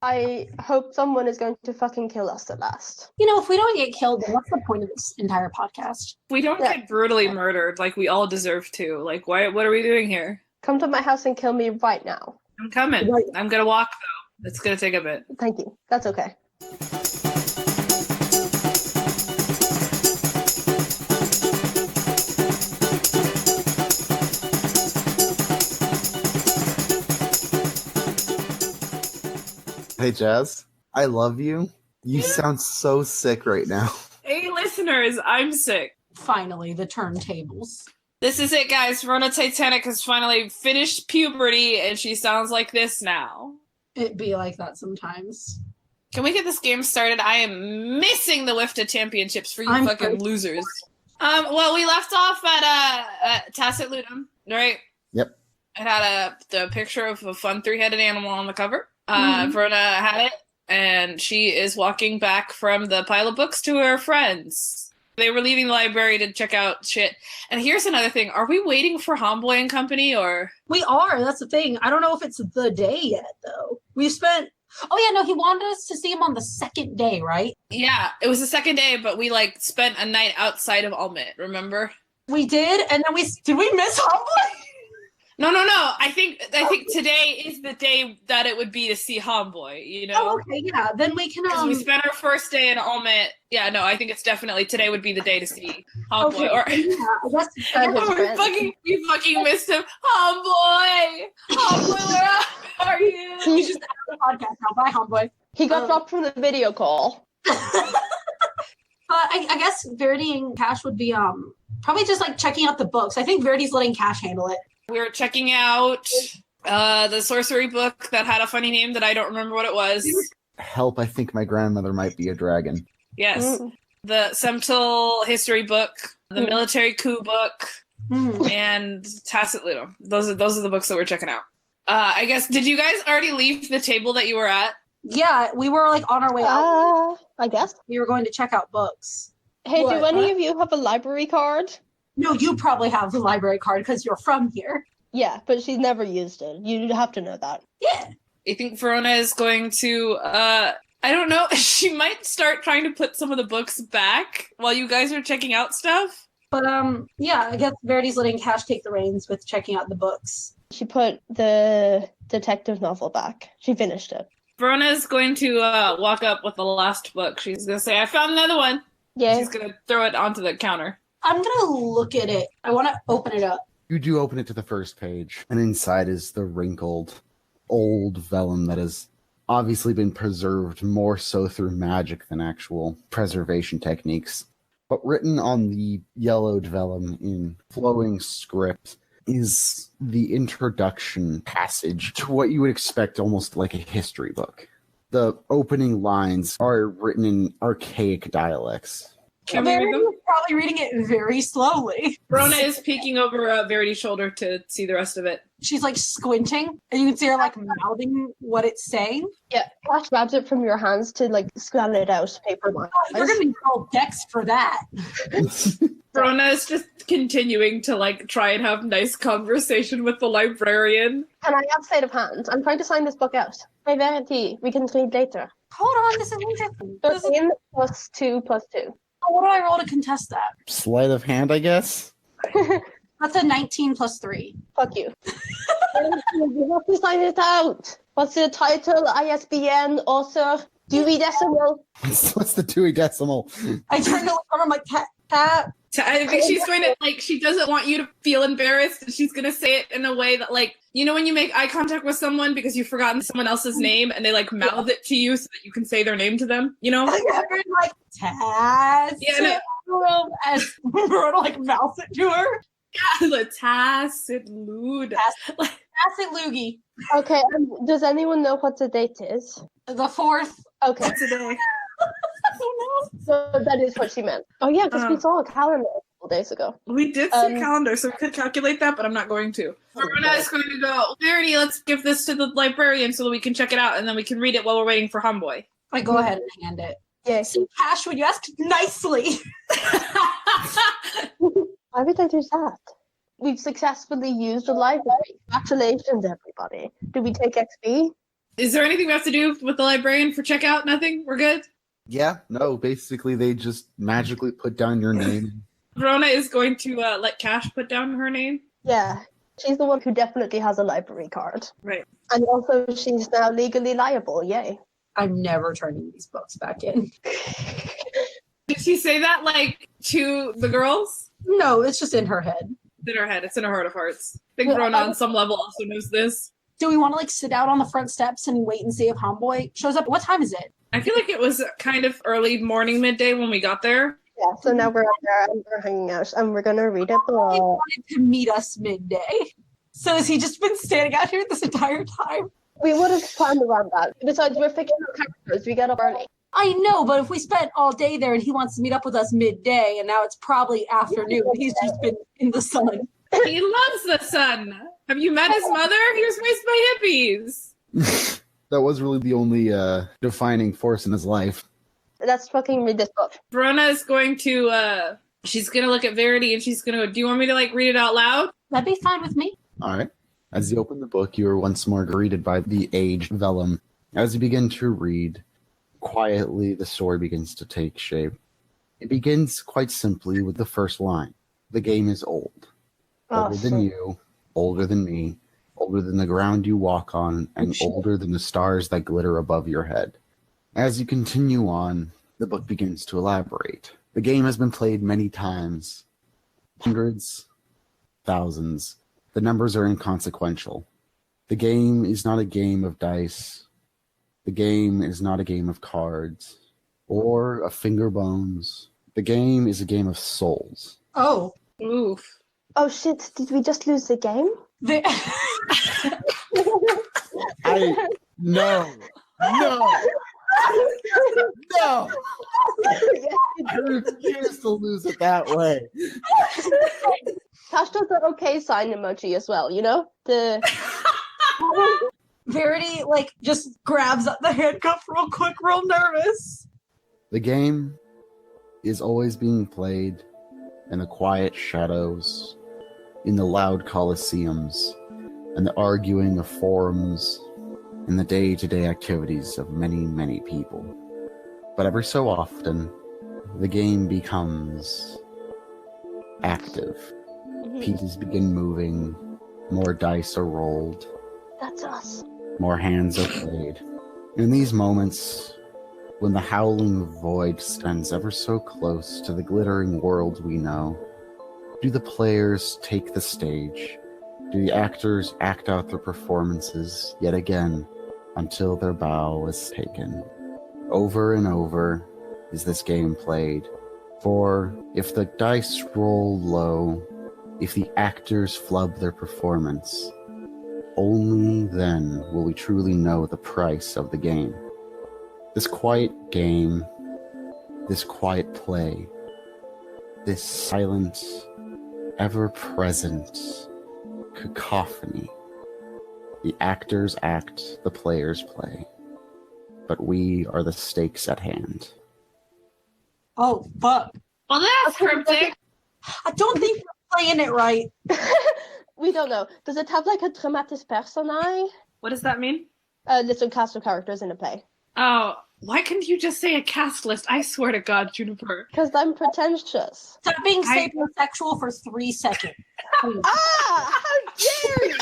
I hope someone is going to fucking kill us at last. You know, if we don't get killed, then what's the point of this entire podcast? We don't get brutally murdered like we all deserve to. Like, what are we doing here? Come to my house and kill me right now. I'm coming. I'm gonna walk, though. It's gonna take a bit. Thank you. That's okay. Hey, Jazz. I love you. You sound so sick right now. Hey, listeners, I'm sick. Finally, the turntables. This is it, guys. Rona Titanic has finally finished puberty, and she sounds like this now. It be like that sometimes. Can we get this game started? I am missing the WIFTA championships for you fucking losers. Well, we left off at Tacet Ludum, right? Yep. It had the picture of a fun 3-headed animal on the cover. Verona had it, and she is walking back from the pile of books to her friends. They were leaving the library to check out shit. And here's another thing. Are we waiting for Haum'boi and Company, or? We are. That's the thing. I don't know if it's the day yet, though. We spent... Oh, yeah, no, he wanted us to see him on the second day, right? Yeah, it was the second day, but we, spent a night outside of Ulmit, remember? We did, and then did we miss Haum'boi? No. I think today is the day that it would be to see Haum'boi, you know? Oh, okay, yeah. Then we can, we spent our first day in Ulmit. Yeah, no, I think it's definitely today would be the day to see Haum'boi. Okay. We fucking missed him. Haum'boi! Haum'boi, where are you? He's just out of the podcast now. Bye, Haum'boi. He got dropped from the video call. I guess Verity and Cash would be probably just checking out the books. I think Verity's letting Cash handle it. We were checking out the sorcery book that had a funny name that I don't remember what it was. Help, I think my grandmother might be a dragon. Yes. The Semtil history book, the military coup book, and Tacet Ludum. Those are the books that we're checking out. I guess, did you guys already leave the table that you were at? Yeah, we were on our way out. I guess. We were going to check out books. Hey, do any of you have a library card? No, you probably have the library card because you're from here. Yeah, but she's never used it. You have to know that. Yeah. I think Verona is going to, I don't know, she might start trying to put some of the books back while you guys are checking out stuff. But, yeah, I guess Verity's letting Cash take the reins with checking out the books. She put the detective novel back. She finished it. Verona is going to walk up with the last book. She's going to say, I found another one. Yeah. She's going to throw it onto the counter. I'm going to look at it. I want to open it up. You do open it to the first page, and inside is the wrinkled, old vellum that has obviously been preserved more so through magic than actual preservation techniques. But written on the yellowed vellum in flowing script is the introduction passage to what you would expect almost like a history book. The opening lines are written in archaic dialects. Verity's probably reading it very slowly. Verona is peeking over Verity's shoulder to see the rest of it. She's squinting, and you can see her mouthing what it's saying. Yeah, Cash grabs it from your hands to scan it out paper-wise. Oh, you're gonna be called Dex for that. Verona is just continuing to try and have nice conversation with the librarian. Can I have sleight of hand? I'm trying to sign this book out. Hey, Verity, we can read later. Hold on, this is interesting. 13 plus 2 plus 2. What do I roll to contest that? Sleight of hand, I guess? That's a 19 plus 3. Fuck you. You have to sign it out. What's the title? ISBN, author, Dewey Decimal. What's the Dewey Decimal? I turn to look over, I'm like, Cat. I think she's going to, she doesn't want you to feel embarrassed, and she's going to say it in a way that, you know when you make eye contact with someone because you've forgotten someone else's name, and they, mouth it to you so that you can say their name to them, you know? Taz. Yeah, no. As Verona, mouth it to her. Yeah, the Tacet Ludum. Tacet Loogie. Okay, does anyone know what the date is? The 4th. Okay. Today. So that is what she meant. Oh yeah, because we saw a calendar a couple days ago. We did see a calendar, so we could calculate that, but I'm not going to. Verona is going to go, Verity, let's give this to the librarian so that we can check it out, and then we can read it while we're waiting for Haum'boi. I go ahead and hand it. Yes. See, Cash, would you ask nicely? Why would I do that? We've successfully used the library. Congratulations, everybody. Did we take XP? Is there anything we have to do with the librarian for checkout? Nothing? We're good? Yeah, no, basically they just magically put down your name. Verona is going to let Cash put down her name. Yeah, she's the one who definitely has a library card. Right. And also she's now legally liable, yay. I'm never turning these books back in. Did she say that, like, to the girls? No, it's just in her head. It's in her head. It's in her heart of hearts. I think Verona on some level also knows this. Do we want to, like, sit out on the front steps and wait and see if Haum'boi shows up? What time is it? I feel like it was kind of early morning, midday when we got there. Yeah, so now we're up there and we're hanging out and we're going to read it. He wanted to meet us midday. So has he just been standing out here this entire time? We would have planned around that. Besides, we're fictional characters. We get up early. I know, but if we spent all day there and he wants to meet up with us midday and now it's probably afternoon, he's just been in the sun. He loves the sun. Have you met his mother? He was raised by hippies. That was really the only defining force in his life. Let's fucking read this book. Verona is going to, she's going to look at Verity and she's going to go, do you want me to, like, read it out loud? That'd be fine with me. All right. As you open the book, you are once more greeted by the aged vellum. As you begin to read, quietly the story begins to take shape. It begins quite simply with the first line. The game is old. Older than you, older than me, older than the ground you walk on, and older than the stars that glitter above your head. As you continue on, the book begins to elaborate. The game has been played many times. Hundreds, thousands. The numbers are inconsequential. The game is not a game of dice. The game is not a game of cards or of finger bones. The game is a game of souls. Oh. Oof. Oh shit, did we just lose the game? No. No. I refuse to lose it that way. Cash does the okay sign emoji as well, you know? The Verity, like, just grabs up the handcuff real quick, real nervous. The game is always being played in the quiet shadows, in the loud coliseums, and the arguing of forums, and the day-to-day activities of many, many people. But every so often, the game becomes active. Pieces begin moving, more dice are rolled, That's us. more hands are played. In these moments, when the howling void stands ever so close to the glittering world we know, do the players take the stage? Do the actors act out their performances yet again until their bow is taken? Over and over is this game played. For if the dice roll low, if the actors flub their performance, only then will we truly know the price of the game. This quiet game, this quiet play, this silent, ever-present cacophony. The actors act, the players play, but we are the stakes at hand. Oh, fuck. Well, that's cryptic. I don't think we're playing it right. We don't know. Does it have like a dramatis personae? What does that mean? List of cast of characters in a play. Oh, why couldn't you just say a cast list? I swear to God, Juniper. Because I'm pretentious. Stop being sapiosexual for 3 seconds. Ah! How dare you!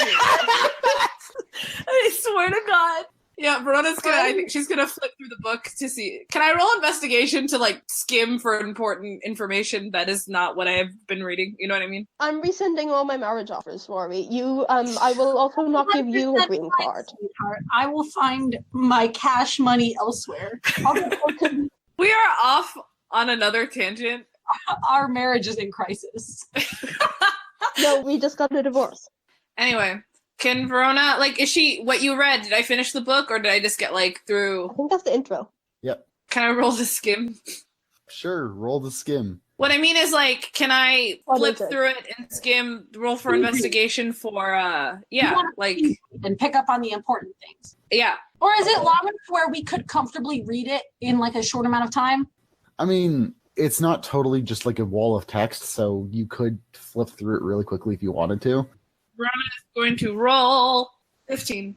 I swear to God. Yeah, Verona's gonna, I think she's gonna flip through the book to see. Can I roll investigation to, like, skim for important information that is not what I have been reading? You know what I mean? I'm rescinding all my marriage offers, Rory. I will also not give you a green card. Sweetheart, I will find my cash money elsewhere. We are off on another tangent. Our marriage is in crisis. No, we just got a divorce. Anyway, can Verona, like, is she, what you read, did I finish the book or did I just get, like, through? I think that's the intro. Yep. Can I roll the skim? Sure, roll the skim. What I mean is, like, can I flip through it and skim, roll for investigation for, like... And pick up on the important things. Yeah. Or is it long enough where we could comfortably read it in, like, a short amount of time? I mean, it's not totally just like a wall of text, so you could flip through it really quickly if you wanted to. Verona is going to roll 15.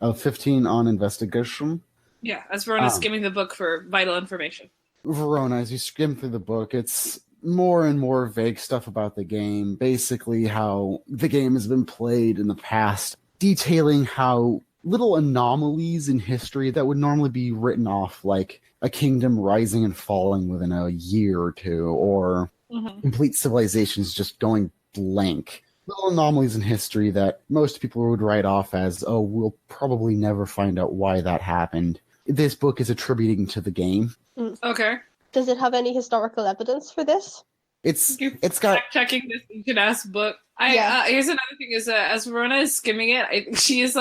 15 on investigation. Yeah, as Verona's skimming the book for vital information. Verona, as you skim through the book, it's more and more vague stuff about the game. Basically, how the game has been played in the past, detailing how little anomalies in history that would normally be written off, like a kingdom rising and falling within a year or two, or complete civilizations just going blank. Little anomalies in history that most people would write off as, oh, we'll probably never find out why that happened. This book is attributing to the game. Okay. Does it have any historical evidence for this? It's got checking this ancient ass book. Here's another thing: is as Verona is skimming it, she is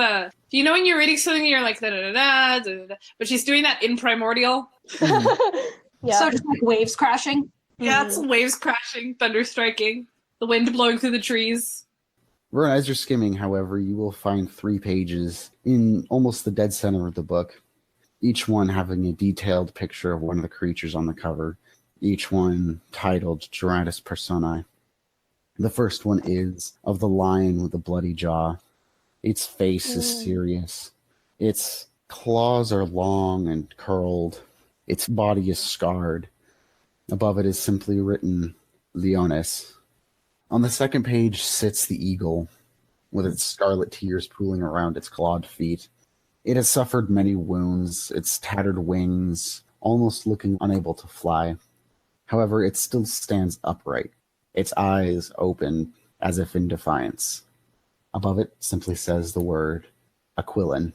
you know when you're reading something, you're like da da da da da, but she's doing that in primordial. Yeah. So just like waves crashing. Yeah, it's waves crashing, thunder striking, the wind blowing through the trees. Verona, as you're skimming, however, you will find 3 pages in almost the dead center of the book, each one having a detailed picture of one of the creatures on the cover, each one titled Geratus Personae. The first one is of the lion with the bloody jaw. Its face is serious. Its claws are long and curled. Its body is scarred. Above it is simply written, Leonis. On the second page sits the eagle, with its scarlet tears pooling around its clawed feet. It has suffered many wounds, its tattered wings, almost looking unable to fly. However, it still stands upright, its eyes open as if in defiance. Above it simply says the word, Aquilin.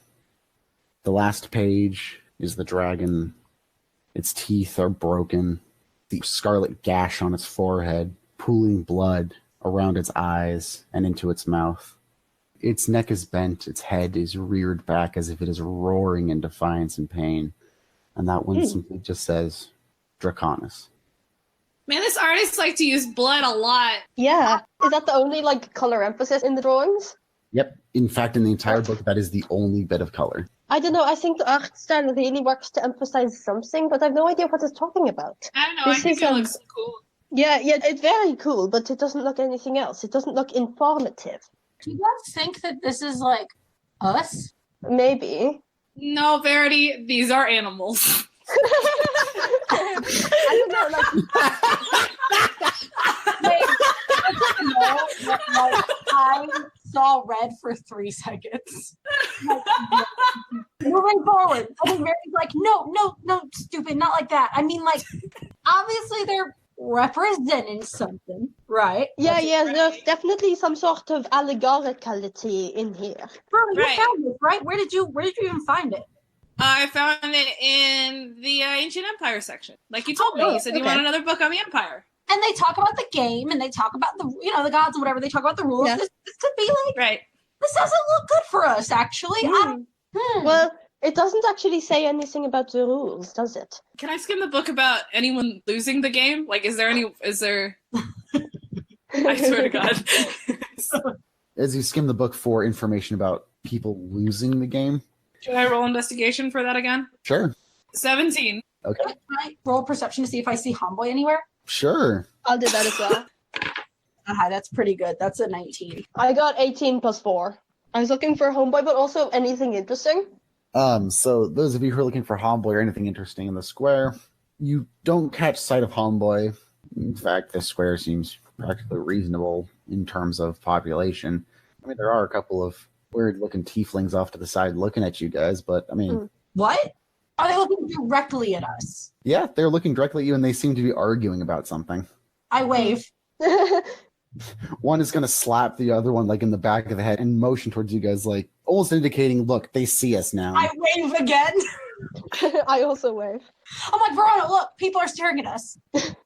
The last page is the dragon. Its teeth are broken, the scarlet gash on its forehead, pooling blood around its eyes and into its mouth. Its neck is bent, its head is reared back as if it is roaring in defiance and pain. And that one simply just says, Draconis. Man, this artist likes to use blood a lot. Yeah. Is that the only color emphasis in the drawings? Yep. In fact, in the entire book, that is the only bit of color. I don't know. I think the art style really works to emphasize something, but I have no idea what it's talking about. I don't know. I think it looks cool. Yeah, it's very cool, but it doesn't look anything else. It doesn't look informative. Do you guys think that this is like us? Maybe. No, Verity, these are animals. I don't know, I saw red for 3 seconds. Moving forward, I think Mary's like, no, stupid, not like that. I mean, obviously they're representing something, right? Yeah, there's definitely some sort of allegoricality in here. Bro, you found this, right? Where did you even find it? I found it in the Ancient Empire section. Like you told me. You said you want another book on the Empire. And they talk about the game, and they talk about the gods and whatever. They talk about the rules. Yeah. This could be this doesn't look good for us, actually. Well, it doesn't actually say anything about the rules, does it? Can I skim the book about anyone losing the game? Is there... I swear to God. As you skim the book for information about people losing the game. Should I roll investigation for that again? Sure. 17. Okay. Can I roll perception to see if I see Haum'boi anywhere? Sure. I'll do that as well. Hi, that's pretty good. That's a 19. I got 18 plus 4. I was looking for Haum'boi, but also anything interesting. So those of you who are looking for Haum'boi or anything interesting in the square, you don't catch sight of Haum'boi. In fact, this square seems practically reasonable in terms of population. I mean, there are a couple of weird-looking tieflings off to the side looking at you guys, but, I mean... What? Are they looking directly at us? Yeah, they're looking directly at you, and they seem to be arguing about something. I wave. One is going to slap the other one, in the back of the head and motion towards you guys, almost indicating, look, they see us now. I wave again. I also wave. I'm like, Verona, look, people are staring at us.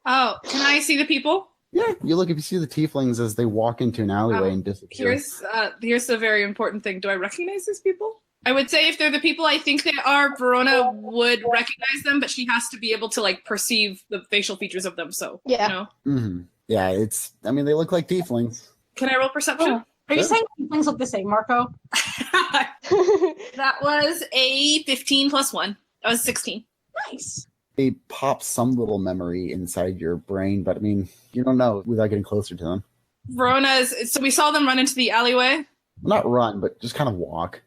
Oh, can I see the people? Yeah, if you see the tieflings as they walk into an alleyway and disappear. Here's the very important thing. Do I recognize these people? I would say if they're the people I think they are, Verona would recognize them, but she has to be able to perceive the facial features of them. So, yeah. Mm-hmm. Yeah, they look like tieflings. Can I roll perception? Oh. Are you saying tieflings look the same, Marco? That was a 15 plus 1. That was 16. Nice. They pop some little memory inside your brain, but I mean, you don't know without getting closer to them. So we saw them run into the alleyway? Well, not run, but just kind of walk.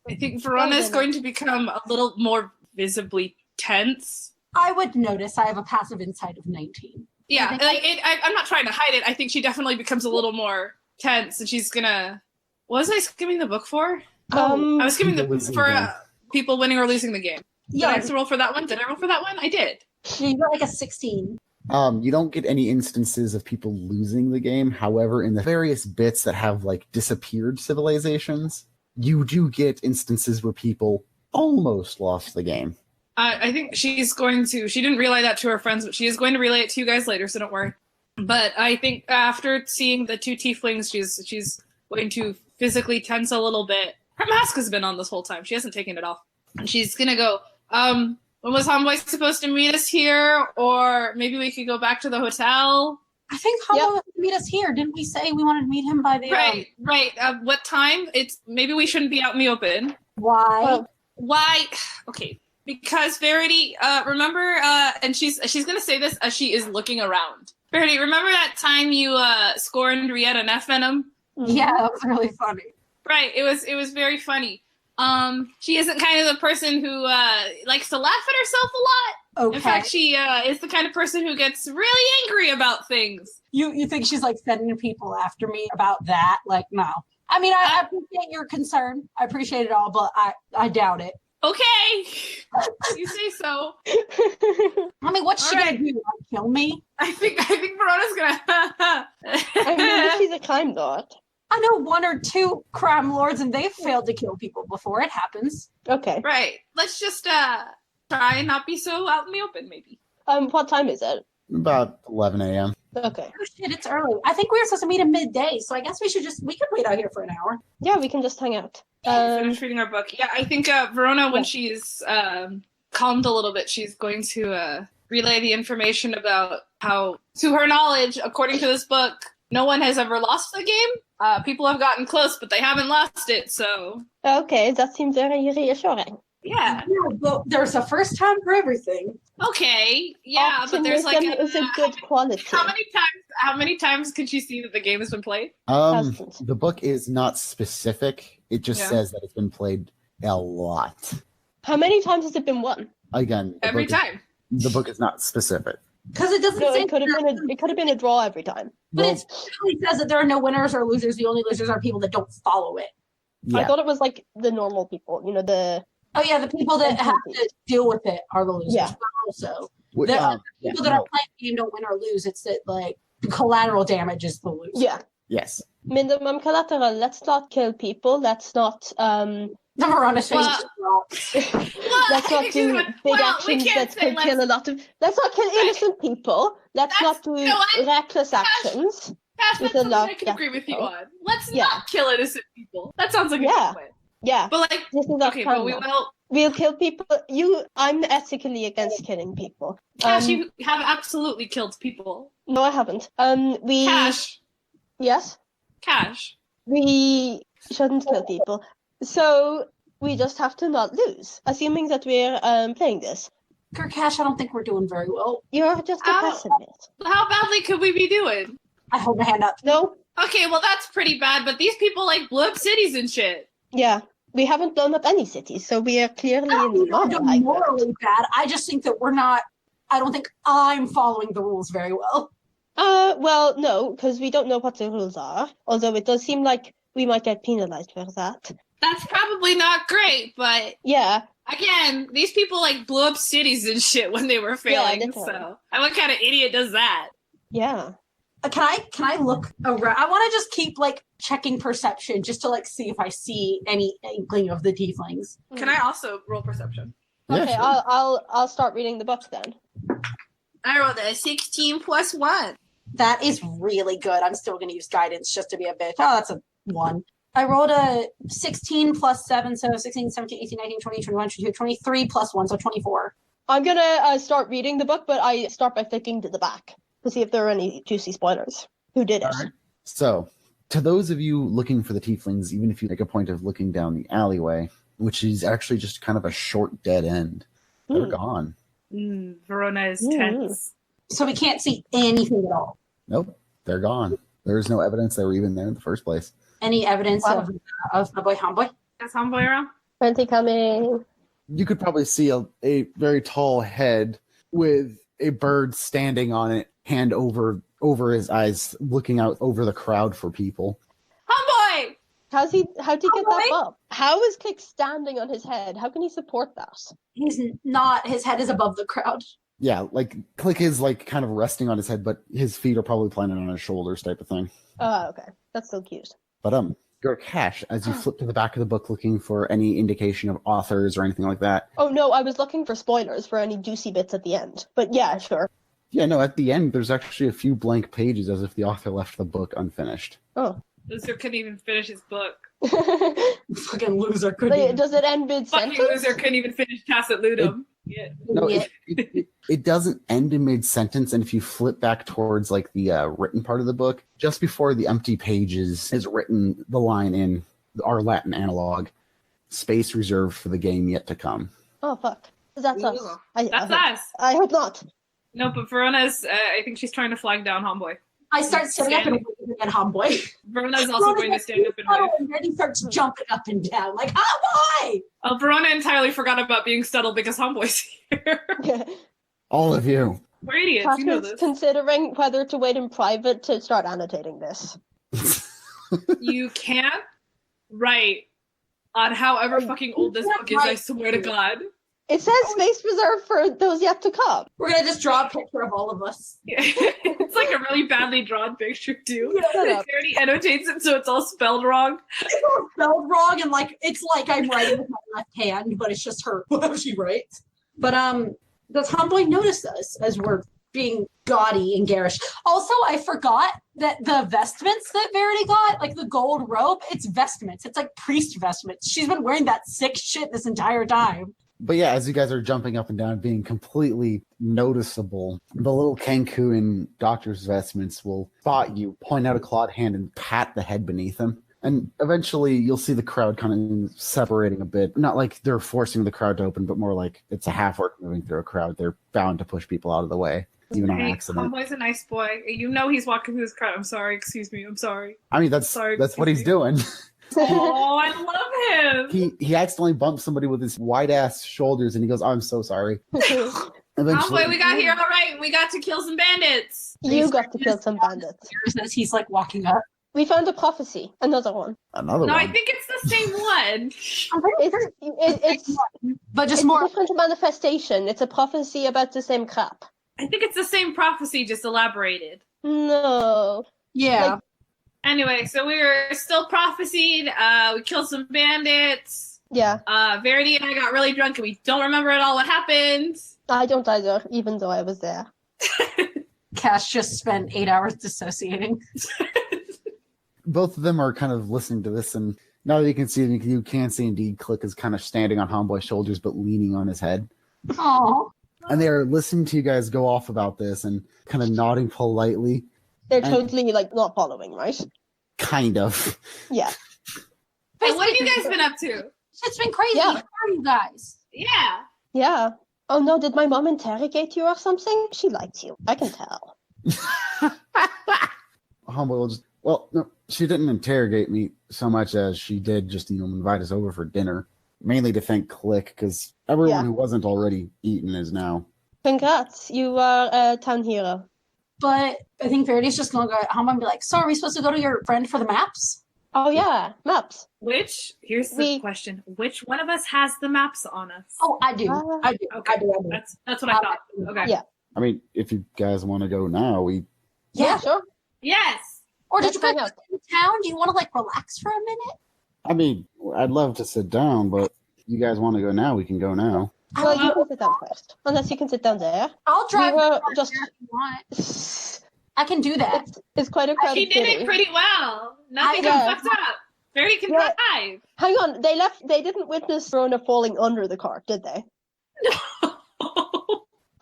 I think Verona is going to become a little more visibly tense. I would notice. I have a passive insight of 19. Yeah, I'm not trying to hide it. I think she definitely becomes a little more tense, and she's gonna. What was I skimming the book for? I was skimming the for people winning or losing the game. Yeah. Did I roll for that one? Did I roll for that one? I did. You got like a 16. You don't get any instances of people losing the game. However, in the various bits that have like disappeared civilizations, you do get instances where people almost lost the game. I think she's going to. She didn't relay that to her friends, but she is going to relay it to you guys later. So don't worry. But I think after seeing the two tieflings, she's going to physically tense a little bit. Her mask has been on this whole time. She hasn't taken it off, and she's gonna go. When was Haum'boi supposed to meet us here? Or maybe we could go back to the hotel? I think Haum'boi would meet us here. Didn't we say we wanted to meet him by the Right. What time? Maybe we shouldn't be out in the open. Why? Why? Okay, because Verity, remember, and she's gonna say this as she is looking around. Verity, remember that time you scorned Rieta and F Venom? Yeah, that was really funny. Right. It was very funny. She isn't kind of the person who likes to laugh at herself a lot. Okay. In fact, she is the kind of person who gets really angry about things. You think she's like sending people after me about that? Like, no. I mean, I appreciate your concern. I appreciate it all, but I doubt it. Okay, you say so. I mean, what's she gonna do? Like, kill me? I think Verona's gonna. I mean, she's a crime lord. I know one or two crime lords, and they've failed to kill people before. It happens. Okay. Right. Let's just try and not be so out in the open, maybe. What time is it? About 11 a.m. Okay. Oh shit, it's early. I think we were supposed to meet at midday, so I guess we could wait out here for an hour. Yeah, we can just hang out. Finish reading our book. Yeah, I think Verona, when she's calmed a little bit, she's going to relay the information about how, to her knowledge, according to this book, no one has ever lost the game. People have gotten close, but they haven't lost it, so... Okay, that seems very reassuring. Yeah. Yeah, but there's a first time for everything. Okay, yeah, but there's like is a good quality. How many times can she see that the game has been played? The book is not specific. It just says that it's been played a lot. How many times has it been won? Again, every time. The book is not specific. Because it doesn't No, say it could have been a draw every time. But it specifically says that there are no winners or losers. The only losers are people that don't follow it. Yeah. I thought it was like the normal people, the... Oh yeah, the people that have to deal with it are the losers. Yeah. But also, What- the people that are playing the game don't win or lose. It's that like the collateral damage is the loser. Yeah. Yes. Minimum collateral. Let's not kill people. Let's not The Verona face Well- just dropped. let's not do big we actions can't that say could kill a lot of... Let's not kill innocent people. Let's not do reckless actions. That's With something a lot I can of agree with you people. on. Let's Yeah. not kill innocent people. That sounds like a Yeah. good plan. Yeah. But like, This is our okay, but we plan. will. We'll kill people. I'm ethically against killing people. Cash, you have absolutely killed people. No, I haven't. Cash, Yes, Cash. we shouldn't kill people. So we just have to not lose, assuming that we're playing this. Kirkash, I don't think we're doing very well. You're just a Ow. pessimist. How badly could we be doing? I hold my hand up. No? Okay, well that's pretty bad. But these people like blew up cities and shit. Yeah. We haven't blown up any cities, so we are clearly I in don't the think we're wrong. doing I morally bad. I just think that we're not. I don't think I'm following the rules very well. Well, no, because we don't know what the rules are. Although it does seem like we might get penalized for that. That's probably not great, but Yeah. again, these people like blew up cities and shit when they were failing. literally. So, what kind of idiot does that? Yeah. Can I look around? I want to just keep like checking perception just to like see if I see any inkling of the tieflings. Can I also roll perception? Okay, Yeah, sure. I'll start reading the book then. I rolled a 16 plus 1. That is really good. I'm still going to use guidance just to be a bitch. Oh, that's a 1. I rolled a 16 plus 7, so 16, 17, 18, 19, 20, 21, 22, 23 plus 1, so 24. I'm gonna start reading the book, but I start by flicking to the back to see if there are any juicy spoilers. Who did it? All right. So, to those of you looking for the tieflings, even if you make a point of looking down the alleyway, which is actually just kind of a short dead end, they're gone. Verona is tense. So we can't see anything at all. Nope, they're gone. There's no evidence they were even there in the first place. Any evidence of my boy Haum'boi? Is Haum'boi around? 20 coming. You could probably see a very tall head with a bird standing on it, hand over his eyes, looking out over the crowd for people. Haum'boi! How'd he get that Haum'boi? up? How is Click standing on his head? How can he support that? He's not. His head is above the crowd. Yeah, like Click is like kind of resting on his head, but his feet are probably planted on his shoulders, type of thing. Oh, okay. That's so cute. But your cash, as you flip to the back of the book looking for any indication of authors or anything like that. Oh no, I was looking for spoilers for any juicy bits at the end. But yeah, sure. Yeah, no, at the end there's actually a few blank pages as if the author left the book unfinished. Oh. Loser couldn't even finish his book. Fucking loser couldn't. Wait, does it end mid-sentence? Fucking loser couldn't even finish Tacet Ludum. Yeah. No, Yeah. it doesn't end in mid-sentence, and if you flip back towards like the written part of the book, just before the empty pages is written the line in our Latin analog, space reserved for the game yet to come. Oh, fuck. That's us. Ooh, I That's hope, us. I hope not. No, but Verona's, I think she's trying to flag down Haum'boi. I start standing up and waving at Haum'boi. Verona's also going to stand up and wave. And then he starts jumping up and down like Haum'boi. Oh, Verona entirely forgot about being settled because Haum'boi's here. All of you. We're idiots, you know Patrick's this. considering whether to wait in private to start annotating this. You can't write on however fucking old this book is, I swear to God. It says space reserved for those yet to come. We're gonna just draw a picture of all of us. It's like a really badly drawn picture, too. Shut up. He already annotates it so it's all spelled wrong. It's all spelled wrong, and like it's like I'm writing with my left hand, but it's just her how she writes. But does Haum'boi notice us as we're being gaudy and garish? Also, I forgot that the vestments that Verity got, like the gold robe, it's vestments. It's like priest vestments. She's been wearing that sick shit this entire time. But yeah, as you guys are jumping up and down, being completely noticeable, the little Kenku in doctor's vestments will spot you, point out a clawed hand, and pat the head beneath him. And eventually you'll see the crowd kind of separating a bit. Not like they're forcing the crowd to open, but more like it's a half orc moving through a crowd. They're bound to push people out of the way, even on Hey, accident. Haum'boi's a nice boy. You know he's walking through this crowd. I'm sorry, excuse me, I'm sorry. I mean, that's Sorry, what he's doing. Oh, I love him. He accidentally bumped somebody with his wide-ass shoulders, and he goes, "I'm so sorry." Haum'boi, we got here all right. We got to kill some bandits. You got to kill some bandits. As he's like walking up. We found a prophecy. Another one. Another No, one. I think it's the same one. It's But just it's more. a different manifestation. It's a prophecy about the same crap. I think it's the same prophecy, just elaborated. No. Yeah. Like, Anyway, so we were still prophesied. We killed some bandits. yeah. Verity and I got really drunk, and we don't remember at all what happened. I don't either, even though I was there. Cash just spent 8 hours dissociating. Both of them are kind of listening to this, and now that you can see, you can see indeed Click is kind of standing on Haum'boi's shoulders, but leaning on his head. Oh. And they are listening to you guys go off about this and kind of nodding politely. They're And- totally like not following, right? Kind of. Yeah. Hey, what have you guys been up to? It's been crazy. Yeah. How are you guys? Yeah. Yeah. Oh no, did my mom interrogate you or something? She likes you. I can tell. Haum'boi will just, well, no, she didn't interrogate me so much as she did just, invite us over for dinner. Mainly to thank Click, because everyone Yeah. who wasn't already eaten is now. Congrats. You are a town hero. But I think Verity's just gonna go home and be like, so are we supposed to go to your friend for the maps? Oh yeah, maps. Here's the We- question. Which one of us has the maps on us? Oh, I do. I do. Okay. I do. That's what I thought. Okay. Yeah. I mean, if you guys want to go now, we... Yeah, sure. Yes. Or did Let's you guys hang out. in town? Do you want to like relax for a minute? I mean, I'd love to sit down, but if you guys want to go now, we can go now. Well, you can sit down first. Unless you can sit down there. I'll drive We were there just- if you want. It's I can do that. quite a crowded She did city. it pretty well. Nothing Yeah. got fucked up. Very can Yeah. drive. Hang on, they didn't witness Rona falling under the cart, did they?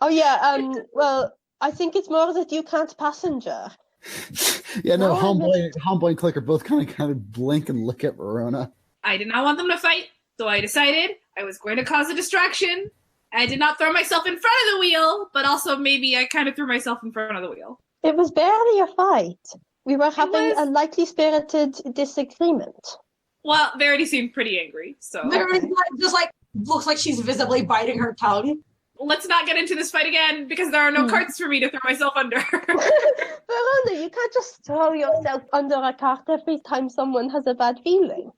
Oh yeah, well, I think it's more that you can't passenger. Yeah, no, No, Haum'boi and Click are both kind of blink and look at Verona. I did not want them to fight, so I decided I was going to cause a distraction. I did not throw myself in front of the wheel, but also maybe I kind of threw myself in front of the wheel. It was barely a fight. We were having was- a lightly spirited disagreement. Well, Verity seemed pretty angry, so Verity's just like looks like she's visibly biting her tongue. let's not get into this fight again because there are no carts for me to throw myself under. Verona, you can't just throw yourself under a cart every time someone has a bad feeling.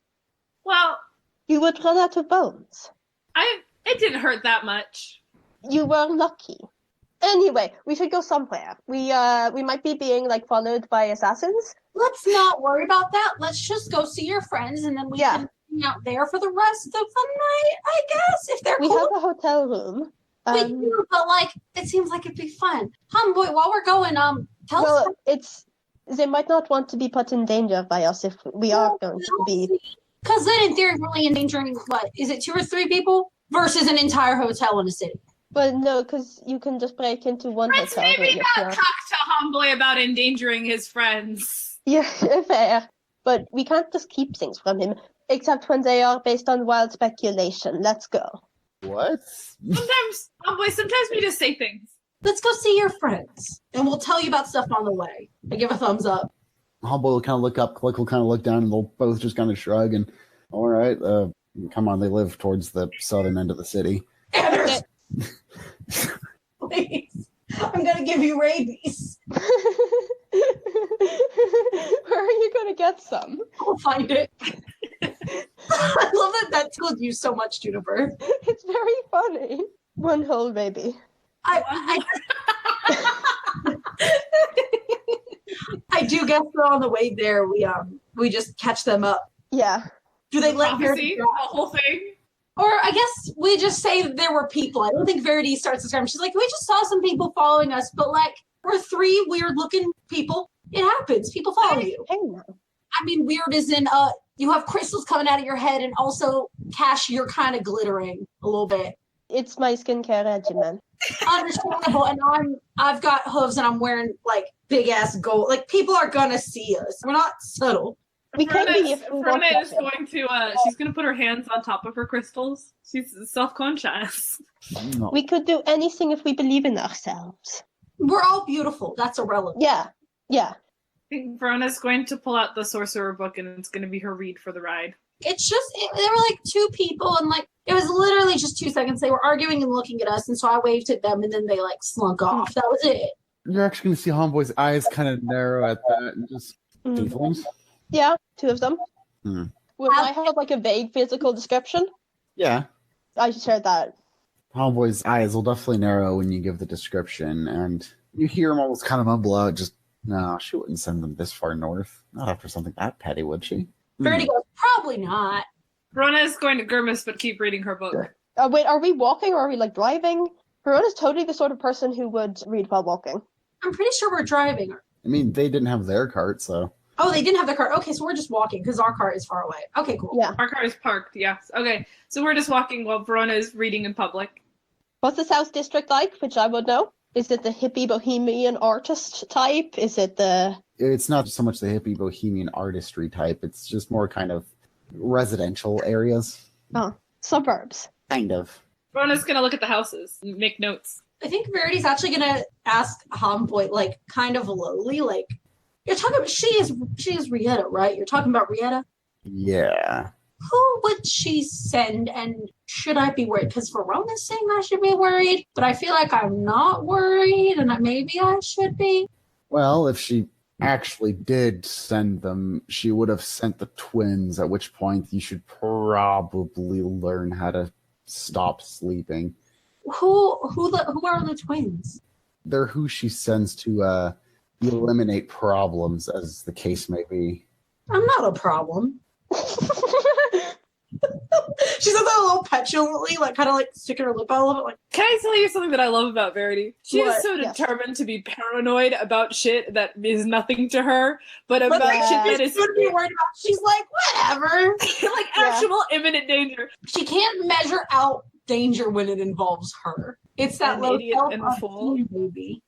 Well, You would run out of bones. it didn't hurt that much. You were lucky. Anyway, we should go somewhere. We might be being like followed by assassins. Let's not worry about that. Let's just go see your friends, and then we can hang out there for the rest of the night, I guess, if they're We cool. have a hotel room. We do, but like, it seems like it'd be fun. Haum'boi, while we're going, tell us. They might not want to be put in danger by us if we are going to be. Because then, in theory, we're only endangering, what, is it 2 or 3 people? Versus an entire hotel in a city. But no, because you can just break into one Let's hotel maybe room. not talk to Haum'boi about endangering his friends. Yeah, fair. But we can't just keep things from him, except when they are based on wild speculation. Let's go. What? Sometimes we just say things. Let's go see your friends, and we'll tell you about stuff on the way. I give a thumbs up. Haum'boi will kind of look up, Click will kind of look down, and they'll both just kind of shrug and, all right, come on, they live towards the southern end of the city. Anders, please, I'm gonna give you rabies. Where are you going to get some? I'll find it. I love that told you so much, Juniper. It's very funny. One whole baby. I do guess though on the way there we just catch them up. Yeah. Do they let Prophecy, Verity the whole thing. Or I guess we just say that there were people. I don't think Verity starts describing. She's like, we just saw some people following us, but like we're 3 weird looking people. It happens. People follow you. Hey, now. I mean, weird is in you have crystals coming out of your head, and also Cash, you're kind of glittering a little bit. It's my skincare regimen. Understandable, and I've got hooves, and I'm wearing like big ass gold. Like people are gonna see us. We're not subtle. We can be if we want Verona is to. going to, she's going to put her hands on top of her crystals. She's self-conscious. No. We could do anything if we believe in ourselves. We're all beautiful. That's irrelevant. Yeah. Yeah. I think Verona's going to pull out the sorcerer book and it's going to be her read for the ride. It's just there were like 2 people, and like it was literally just 2 seconds. They were arguing and looking at us, and so I waved at them, and then they like slunk off. That was it. You're actually going to see Haum'boi's eyes kind of narrow at that and just tieflings. Yeah, 2 of them. Hmm. Would I have like a vague physical description? Yeah. I shared that. Haum'boi's eyes will definitely narrow when you give the description, and you hear him almost kind of mumble out, just, no, she wouldn't send them this far north. Not after something that petty, would she? Verity goes, probably not. Verona is going to grimace but keep reading her book. Wait, are we walking or are we like driving? Verona's totally the sort of person who would read while walking. I'm pretty sure we're driving. I mean, they didn't have their cart, so. Oh, they didn't have their car. Okay, so we're just walking because our car is far away. Okay, cool. Yeah. Our car is parked, yes. Okay, so we're just walking while Verona is reading in public. What's the South District like, which I would know? Is it the hippie bohemian artist type? Is it the... It's not so much the hippie bohemian artistry type, it's just more kind of residential areas. Oh, suburbs. Kind of. Verona's going to look at the houses and make notes. I think Verity's actually gonna ask Haum'boi, like, kind of lowly, like, you're talking about she is Rieta, right? You're talking about Rieta? Yeah. Who would she send, and should I be worried? Because Verona's saying I should be worried, but I feel like I'm not worried, and maybe I should be. Well, if she actually did send them, she would have sent the twins, at which point you should probably learn how to stop sleeping. Who are the twins? They're who she sends to eliminate problems, as the case may be. I'm not a problem. She said that a little petulantly, like kind of like sticking her lip out a little bit. Like, Can I tell you something that I love about Verity? She What? is so Yes. determined to be paranoid about shit that is nothing to her, but about Yeah. shit that she's is gonna be worried about. She's like, whatever. like actual imminent danger. She can't measure out danger when it involves her. It's that An little idiot and a fool. maybe.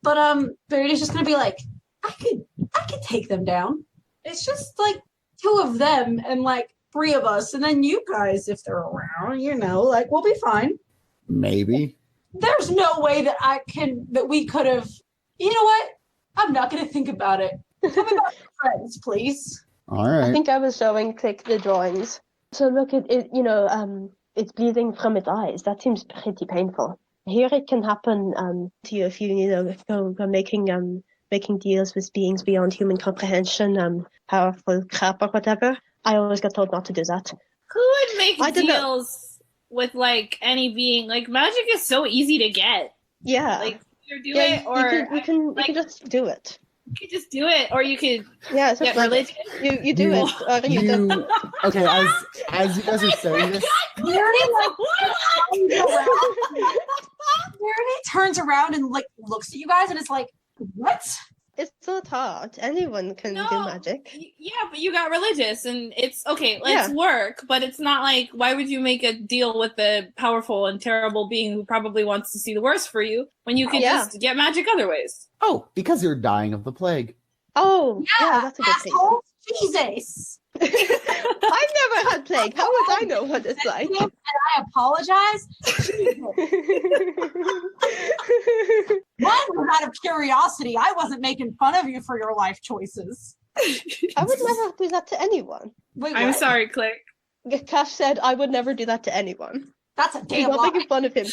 But Verity's just gonna be like, I could take them down. It's just like 2 of them and like 3 of us, and then you guys, if they're around, like we'll be fine. Maybe. There's no way that we could have. You know what? I'm not gonna think about it. Tell me about your friends, please. All right. I think I was showing Click the drawings. So look at it, it's bleeding from its eyes. That seems pretty painful. Here it can happen to you if you go making deals with beings beyond human comprehension, powerful crap or whatever. I always got told not to do that. Who would make I don't know. deals with like any being? Like magic is so easy to get. Yeah. Like either do it or you can just do it. you could just do it, or you could Yeah, it's get just religion. You do it. Or you don't. Okay, as you guys are saying this, Verity turns around and like looks at you guys and is like, "What?" It's not hard. Anyone can do magic. Yeah, but you got religious, and it's okay. Let's work, but it's not like why would you make a deal with a powerful and terrible being who probably wants to see the worst for you when you could just get magic other ways? oh, because you're dying of the plague. Oh, yeah, that's a good thing. asshole. Jesus. I've never had plague. How would I know what it's like? And I apologize. One was out of curiosity. I wasn't making fun of you for your life choices. I would never do that to anyone. Wait, I'm what? sorry, Click. Cash said I would never do that to anyone. That's a She's damn not lie. making fun of him.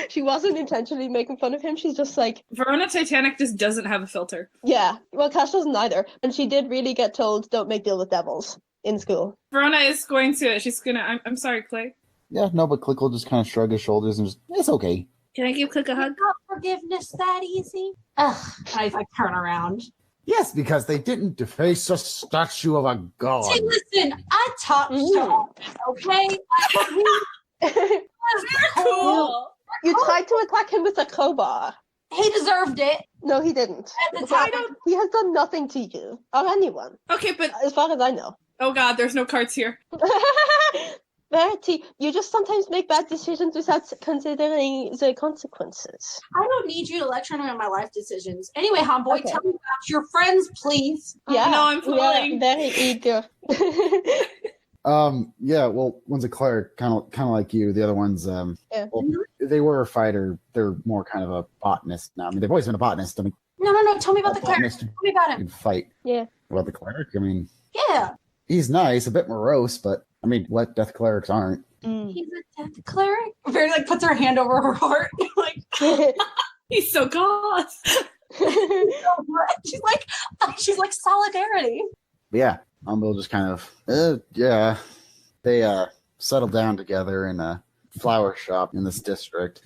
She wasn't intentionally making fun of him. She's just like, Verona Titanic just doesn't have a filter. yeah. Well, Cash doesn't either. And she did really get told, don't make deal with devils in school. Verona is going to. She's gonna. I'm sorry, Click. Yeah, no, but Click will just kind of shrug his shoulders and just, it's okay. Can I give Click a hug? Not forgiveness that easy. Ugh. I like turn around. Yes, because they didn't deface a statue of a god. See, listen, I talked to all this, okay? Cool. You tried to attack him with a crowbar. He deserved it. No, he didn't. At the time. He has done nothing to you or anyone, Okay, but as far as I know. oh god, there's no cards here. Verity, you just sometimes make bad decisions without considering the consequences. I don't need you to lecture me on my life decisions. Anyway, Haum'boi, Okay. tell me about your friends, please. Yeah, no, I'm we are falling. very eager. Yeah, well, one's a cleric, kind of like you. The other one's, Yeah. well, they were a fighter. They're more kind of a botanist now. I mean, they've always been a botanist. I mean, No. Tell me about the cleric. botanist Tell me about him. can fight. Yeah. About the cleric, I mean, Yeah. he's nice, a bit morose, but I mean, what death clerics aren't? He's a death cleric. Verity like puts her hand over her heart. Like He's so goth. she's like solidarity. But yeah, they'll just kind of, they settled down together in a flower shop in this district.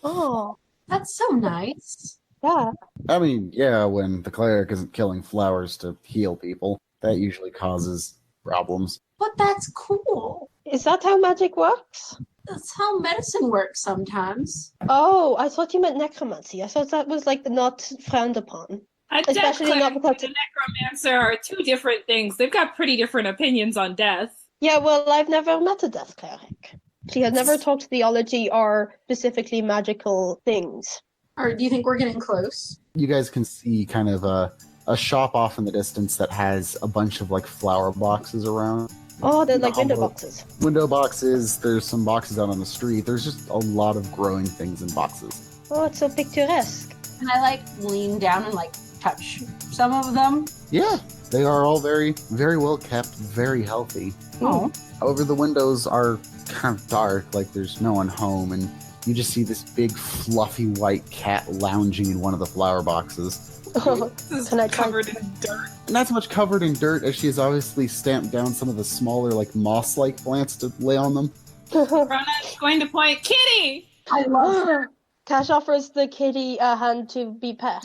Oh, That's so nice. yeah. I mean, yeah, when the cleric isn't killing flowers to heal people, that usually causes problems. But that's cool. Is that how magic works? That's how medicine works sometimes. Oh, I thought you meant necromancy. I thought that was like not frowned upon. A death Especially cleric not and without a necromancer are two different things. They've got pretty different opinions on death. Yeah, well, I've never met a death cleric. She has never talked theology or specifically magical things. Or do you think we're getting close? You guys can see kind of a shop off in the distance that has a bunch of like flower boxes around. Oh, they're like window Envelope. boxes. Window boxes, there's some boxes out on the street. There's just a lot of growing things in boxes. Oh, it's so picturesque. And I like lean down and like touch some of them. Yeah, they are all very, very well kept, very healthy. Oh. However, the windows are kind of dark, like there's no one home, and you just see this big, fluffy white cat lounging in one of the flower boxes. This is Can I try- covered in dirt. Not so much covered in dirt as she has obviously stamped down some of the smaller, like moss-like plants to lay on them. Rona's going to point, Kitty! I love her. Cash offers the kitty a hand to be pet.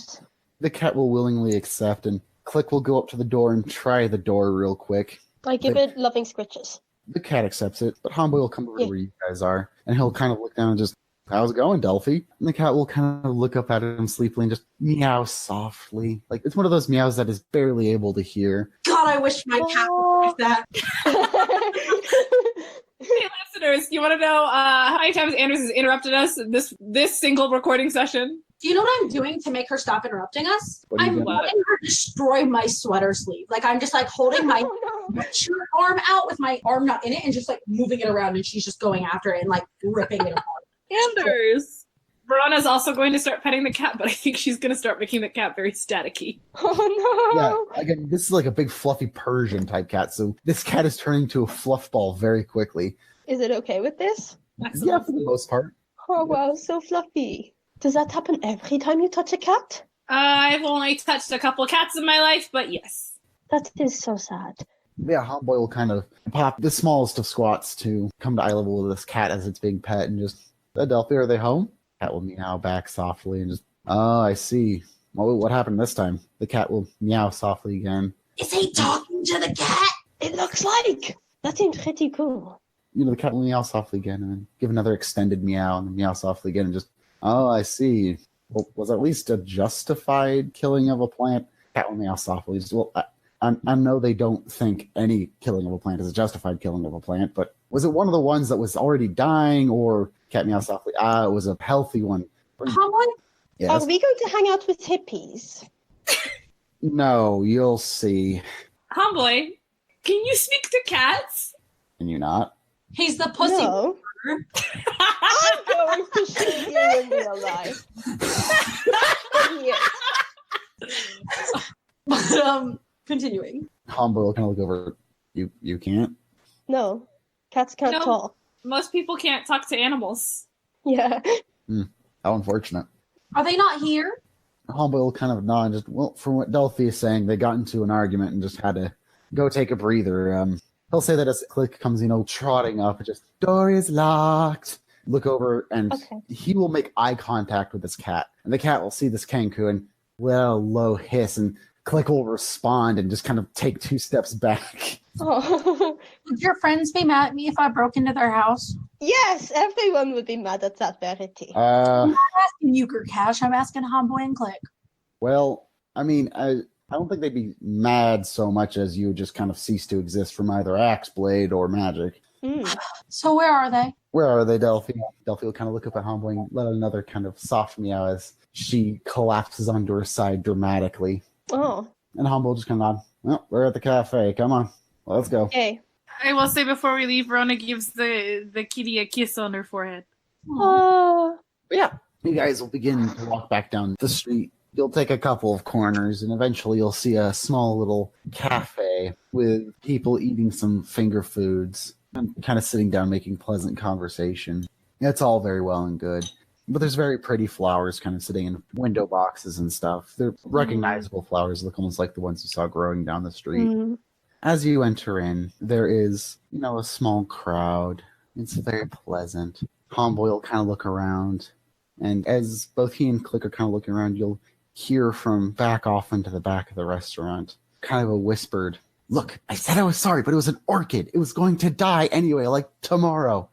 The cat will willingly accept, and Click will go up to the door and try the door real quick. I give it loving scritches. The cat accepts it, but Haum'boi will come over to Yeah. where you guys are, and he'll kind of look down and just, how's it going, Delphi? And the cat will kind of look up at him sleepily and just meow softly. Like, it's one of those meows that is barely able to hear. God, I wish my cat was like that. Hey, listeners, you want to know how many times Anders has interrupted us in this single recording session? Do you know what I'm doing to make her stop interrupting us? What are you I'm doing? letting her destroy my sweater sleeve. Like I'm just like holding my shirt arm out with my arm not in it and just like moving it around and she's just going after it and like ripping it apart. Anders! Verona's also going to start petting the cat, but I think she's going to start making the cat very staticky. Oh no! Yeah, again, this is like a big fluffy Persian type cat, so this cat is turning into a fluff ball very quickly. Is it okay with this? Yeah, for the most part. Oh wow, so fluffy. Does that happen every time you touch a cat? I've only touched a couple cats in my life, but yes. That is so sad. Yeah, Haum'boi will kind of pop the smallest of squats to come to eye level with this cat as it's being pet and just, Adelphi, are they home? Cat will meow back softly and just, oh, I see. Well, what happened this time? The cat will meow softly again. Is he talking to the cat? It looks like. That seems pretty cool. You know, the cat will meow softly again and then give another extended meow and then meow softly again and just, oh, I see. Well, was at least a justified killing of a plant? Cat will meow softly. Just, well, I know they don't think any killing of a plant is a justified killing of a plant, but was it one of the ones that was already dying or cat meow softly? It was a healthy one. Haum'boi? Yes. Are we going to hang out with hippies? No, you'll see. Haum'boi, can you speak to cats? Can you not? He's the pussy. No. I'm going to shoot you in real life. But, continuing. Haum'boi will kind of look over. You can't? No, cats can't No. talk. Most people can't talk to animals. Yeah. How unfortunate. Are they not here? Haum'boi will kind of nod and just, well, from what Delphi is saying, they got into an argument and just had to go take a breather. He'll say that as Click comes, trotting up and just, door is locked. Look over and he will make eye contact with this cat. And the cat will see this Kanku and let a low hiss and Click will respond and just kind of take 2 steps back. Oh. Would your friends be mad at me if I broke into their house? Yes, everyone would be mad at that Verity. I'm not asking Euchre Cash, I'm asking Haum'boi and Click. Well, I mean, I don't think they'd be mad so much as you would just kind of cease to exist from either axe blade or magic. So where are they? Where are they, Delphi? Delphi will kind of look up at Haum'boi and let another kind of soft meow as she collapses onto her side dramatically. Oh. And Haum'boi will just kind of nod. Well, we're at the cafe. Come on. Let's go. Okay. I will say before we leave, Verona gives the kitty a kiss on her forehead. Oh. But yeah, you guys will begin to walk back down the street. You'll take a couple of corners, and eventually you'll see a small little cafe with people eating some finger foods and kind of sitting down making pleasant conversation. It's all very well and good. But there's very pretty flowers kind of sitting in window boxes and stuff. They're recognizable flowers, look almost like the ones you saw growing down the street. As you enter in, there is, a small crowd. It's very pleasant. Haum'boi will kind of look around. And as both he and Click are kind of looking around, you'll hear from back off into the back of the restaurant, kind of a whispered, "Look, I said I was sorry, but it was an orchid. It was going to die anyway, like tomorrow."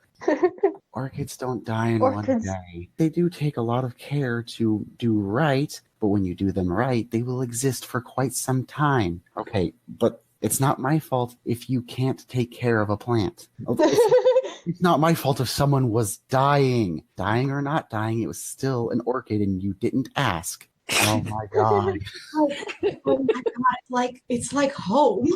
Orchids don't die in one day. They do take a lot of care to do right, but when you do them right, they will exist for quite some time. Okay, but it's not my fault if you can't take care of a plant. It's not my fault if someone was dying. Dying or not dying, it was still an orchid and you didn't ask. Oh my god. Oh my god, it's like home.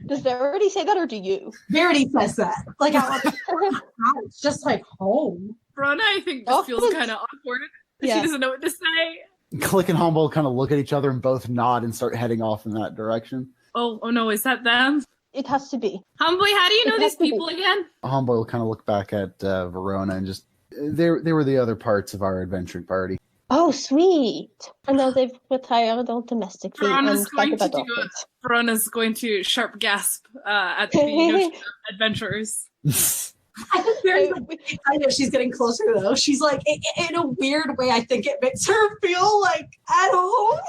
Does Verity say that or do you? Verity says that. Like, it's just like home. Verona, I think, just feels kind of awkward. Yeah. She doesn't know what to say. Click and Haum'boi kind of look at each other and both nod and start heading off in that direction. Oh no, is that them? It has to be. Haum'boi, how do you know these people again? Haum'boi will kind of look back at Verona and just, they were the other parts of our adventuring party. Oh, sweet. And now they've retired all domestically. Verona's and going back to about orchids. Verona's going to sharp gasp at the notion of adventurers. I think Verity excited she's getting closer though. She's like, in a weird way, I think it makes her feel like at home.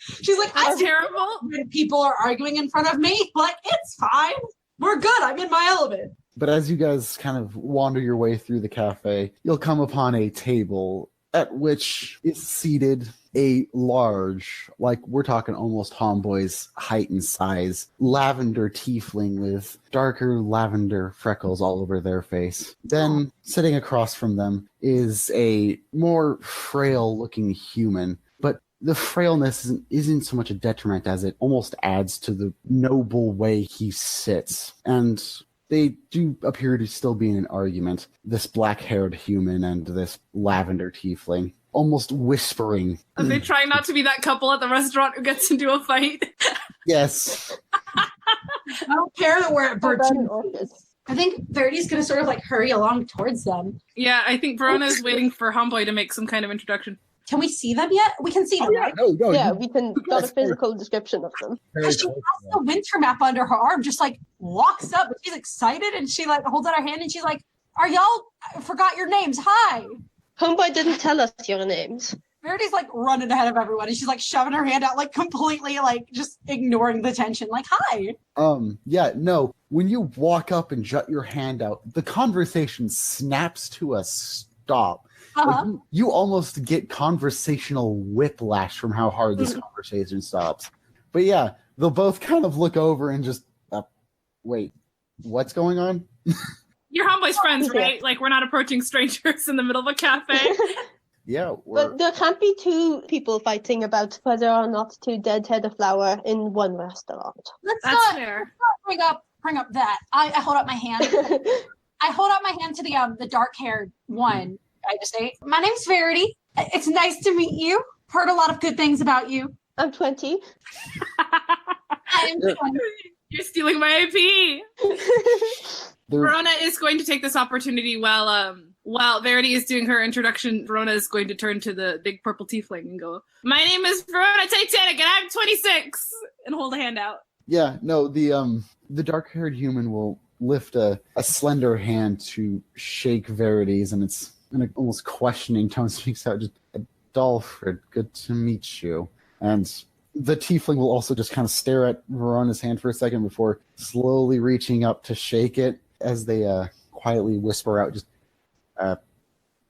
She's like, That's terrible. When people are arguing in front of me, like, it's fine. We're good. I'm in my element. But as you guys kind of wander your way through the cafe, you'll come upon a table at which is seated a large, like we're talking almost Haum'boi's height and size, lavender tiefling with darker lavender freckles all over their face. Then sitting across from them is a more frail looking human, but the frailness isn't so much a detriment as it almost adds to the noble way he sits. And they do appear to still be in an argument. This black-haired human and this lavender tiefling, almost whispering. Are they trying not to be that couple at the restaurant who gets into a fight? Yes. I don't care that we're at Virtue. I think Verity's going to sort of like hurry along towards them. Yeah, I think Verona is waiting for Haum'boi to make some kind of introduction. Can we see them yet? We can see them, right? No, Yeah, we can got a physical description of them. Because she has the winter map under her arm, just like walks up, and she's excited, and she like holds out her hand, and she's like, "Are y'all? I forgot your names. Hi." Haum'boi didn't tell us your names. Verity's like running ahead of everyone, and she's like shoving her hand out, like completely like just ignoring the tension, like, "Hi." Yeah, no. When you walk up and jut your hand out, the conversation snaps to a stop. Like, you almost get conversational whiplash from how hard this conversation stops. But yeah, they'll both kind of look over and just, wait, what's going on? You're Haum'boi's friends, right? Like, we're not approaching strangers in the middle of a cafe. Yeah. But there can't be two people fighting about whether or not to deadhead a flower in one restaurant. That's fair. Let's not bring up that. I hold up my hand. I hold out my hand to the dark-haired one. I just say, "My name's Verity. It's nice to meet you. Heard a lot of good things about you." I'm 20. I'm 20. You're stealing my IP. Verona is going to take this opportunity while Verity is doing her introduction. Verona is going to turn to the big purple tiefling and go, "My name is Verona Titanic, and I'm 26," and hold a hand out. Yeah, no, the dark-haired human will lift a slender hand to shake Verity's, and it's in an almost questioning tone speaks out, just, "Adolfred, good to meet you." And the tiefling will also just kind of stare at Verona's hand for a second before slowly reaching up to shake it as they quietly whisper out, just,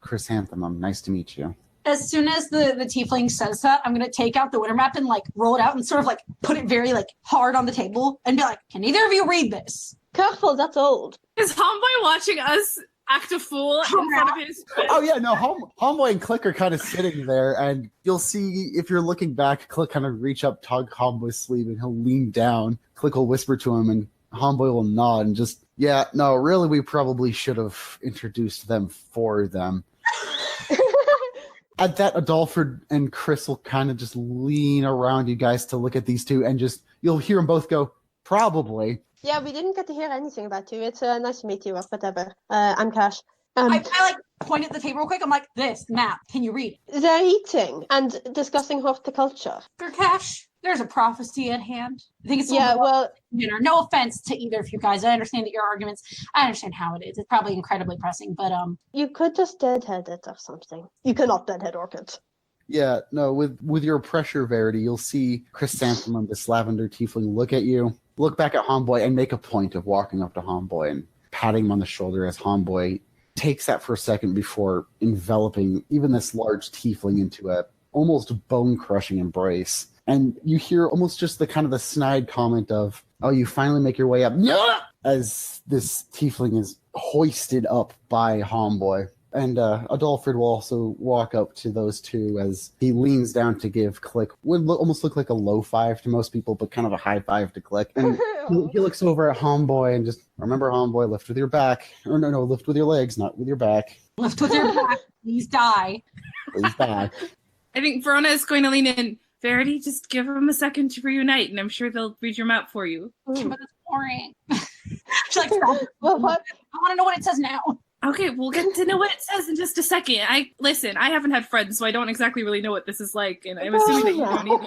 "Chrysanthemum, nice to meet you." As soon as the tiefling says that, I'm going to take out the winter map and like roll it out and sort of like put it very like hard on the table and be like, "Can either of you read this?" Careful, that's old. Is Haum'boi watching us act a fool in front of his friends? Oh yeah, no, Haum'boi and Click are kind of sitting there, and you'll see, if you're looking back, Click kind of reach up, tug Haum'boi's sleeve, and he'll lean down. Click will whisper to him, and Haum'boi will nod and just, "Yeah, no, really, we probably should have introduced them for them." At that, Adolford and Chris will kind of just lean around you guys to look at these two, and just, you'll hear them both go, "Probably." Yeah, we didn't get to hear anything about you. It's nice to meet you, or whatever. I'm Cash. I like point at the table real quick. I'm like, "This map, can you read it?" They're eating and discussing horticulture. For Cash, there's a prophecy at hand. I think it's dinner. No offense to either of you guys. I understand that your arguments. I understand how it is. It's probably incredibly pressing, but you could just deadhead it or something. You cannot deadhead orchids. Yeah, no, with your pressure, Verity, you'll see Chrysanthemum, this lavender tiefling, look at you, look back at Haum'boi, and make a point of walking up to Haum'boi and patting him on the shoulder as Haum'boi takes that for a second before enveloping even this large tiefling into a almost bone-crushing embrace. And you hear almost just the kind of the snide comment of, "Oh, you finally make your way up," as this tiefling is hoisted up by Haum'boi. And Adolford will also walk up to those two as he leans down to give Click what would almost look like a low five to most people, but kind of a high five to Click. And he looks over at Haum'boi and just, "Remember, Haum'boi, lift with your back. Or no, lift with your legs, not with your back. Lift with your back. Please die." Please die. I think Verona is going to lean in. "Verity, just give them a second to reunite, and I'm sure they'll read your map for you." But it's boring. She's like, "Stop. Well, what? I want to know what it says now." Okay, we'll get to know what it says in just a second. I haven't had friends, so I don't exactly really know what this is like, and I'm assuming that you don't either.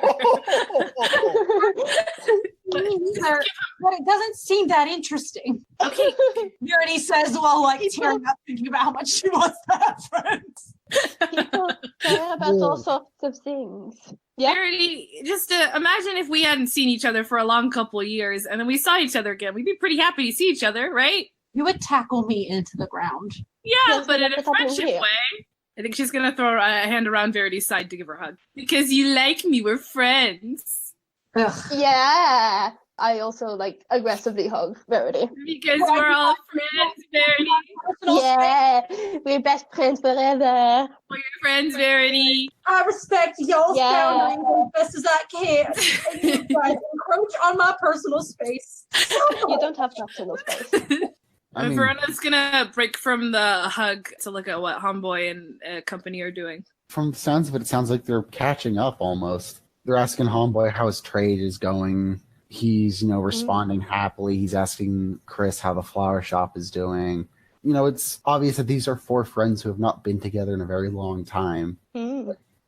But it doesn't seem that interesting. Okay. Verity says while like tearing up, thinking about how much she wants to have friends. People care about all sorts of things. Yeah. Verity, just imagine if we hadn't seen each other for a long couple of years, and then we saw each other again. We'd be pretty happy to see each other, right? You would tackle me into the ground. Yeah, Yes, but in a that's what happened friendship here. way. I think she's going to throw a hand around Verity's side to give her a hug. "Because you like me, we're friends." Ugh. Yeah. I also like aggressively hug Verity. "Because we're all friends, Verity. Yeah, we're best friends forever. We're your friends, Verity." I respect y'all's Yeah. boundaries as best as I can. And you guys encroach on my personal space. You don't have personal space. Verona's gonna break from the hug to look at what Haum'boi and company are doing. From the sounds of it, it sounds like they're catching up almost. They're asking Haum'boi how his trade is going. He's, responding happily. He's asking Chris how the flower shop is doing. It's obvious that these are 4 friends who have not been together in a very long time.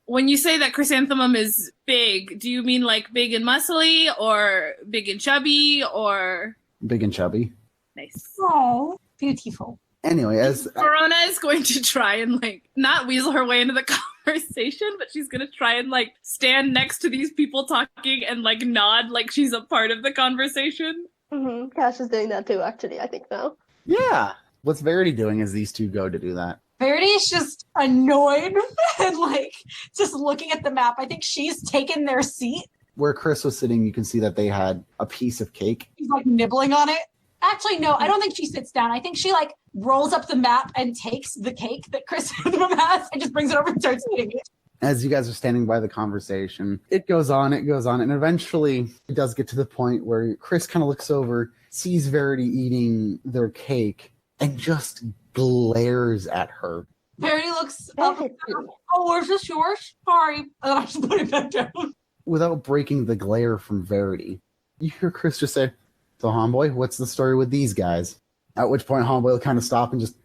When you say that chrysanthemum is big, do you mean like big and muscly, or big and chubby, or Big and chubby. nice? Oh, beautiful. Anyway, as Verona is going to try and not weasel her way into the conversation, but she's going to try and stand next to these people talking and nod like she's a part of the conversation. Cash is doing that too, actually, I think now. yeah, what's Verity doing as these 2 go to do that? Verity is just annoyed and just looking at the map. I think she's taken their seat. Where Chris was sitting, you can see that they had a piece of cake. She's nibbling on it. Actually, no, I don't think she sits down. I think she rolls up the map and takes the cake that Chris has and just brings it over and starts eating it. As you guys are standing by the conversation, it goes on, and eventually it does get to the point where Chris kind of looks over, sees Verity eating their cake, and just glares at her. Verity looks up. Oh, is this yours? Sorry. And then I just put it back down. Without breaking the glare from Verity, you hear Chris just say, "So, Haum'boi, what's the story with these guys?" At which point, Haum'boi will kind of stop and just...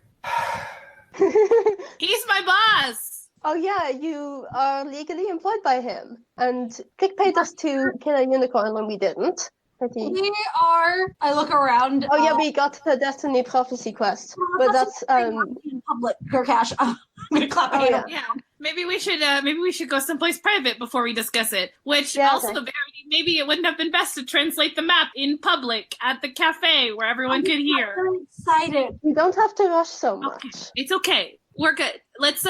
He's my boss! Oh yeah, you are legally employed by him. And Click paid us to kill a unicorn when we didn't. We are. I look around. Oh yeah, we got the Destiny Prophecy quest. But that's in public. Cash. I'm gonna clap my hand. Yeah, maybe we should go someplace private before we discuss it. Which Yeah, also, okay. maybe it wouldn't have been best to translate the map in public at the cafe where everyone could hear. I'm excited. You don't have to rush so much. Okay. It's okay. We're good. Let's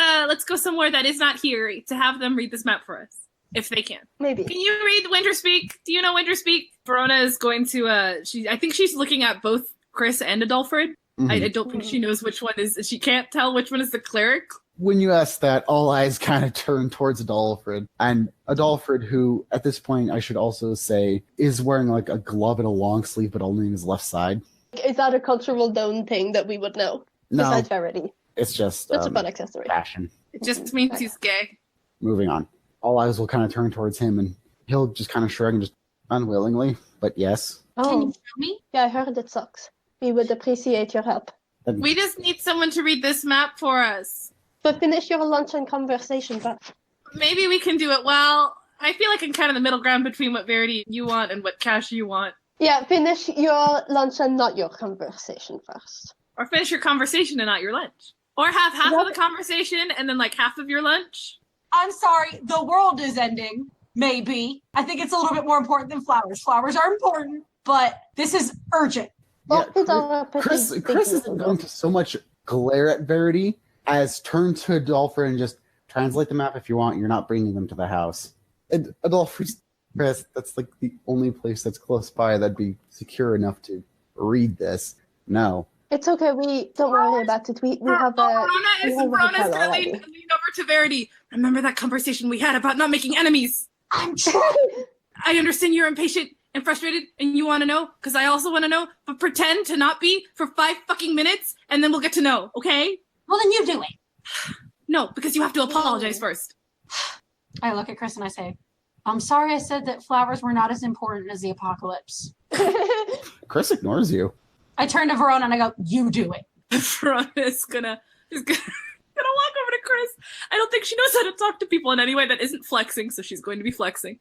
go somewhere that is not here to have them read this map for us. If they can. Maybe. Can you read Winterspeak? Do you know Winterspeak? Verona is going to, I think she's looking at both Chris and Adolfred. Mhm. I don't think she knows which one is, she can't tell which one is the cleric. When you ask that, all eyes kind of turn towards Adolfred. And Adolfred, who, at this point, I should also say, is wearing a glove and a long sleeve, but only in his left side. Is that a cultural known thing that we would know? No, Besides Verity. it's just That's a fun accessory. fashion. It just means he's gay. Moving on. All eyes will kind of turn towards him, and he'll just kind of shrug and just unwillingly, but yes. Can you Oh, show me? yeah, I heard it sucks. We would appreciate your help. And We just need someone to read this map for us. But finish your lunch and conversation first. Maybe we can do it well. I feel like I'm kind of the middle ground between what Verity you want and what Cash you want. Yeah, finish your lunch and not your conversation first. Or finish your conversation and not your lunch. Or have half of the conversation and then half of your lunch. I'm sorry. The world is ending. Maybe. I think it's a little bit more important than flowers. Flowers are important, but this is urgent. Orchids are a pretty Chris big isn't deal. going to so much glare at Verity as turn to Adolfred and just translate the map if you want. You're not bringing them to the house. And Adolfred, Chris, that's the only place that's close by that'd be secure enough to read this. No. It's okay. We don't worry about it. We have a. Verona's hotel gonna already. lean over to Verity. Remember that conversation we had about not making enemies? I'm trying. I understand you're impatient and frustrated and you want to know, because I also want to know, but pretend to not be for 5 fucking minutes and then we'll get to know, okay? Well, then you do it. No, because you have to apologize first. I look at Chris and I say, I'm sorry I said that flowers were not as important as the apocalypse. Chris ignores you. I turn to Verona and I go, you do it. Verona's gonna walk over to Chris. I don't think she knows how to talk to people in any way that isn't flexing, so she's going to be flexing.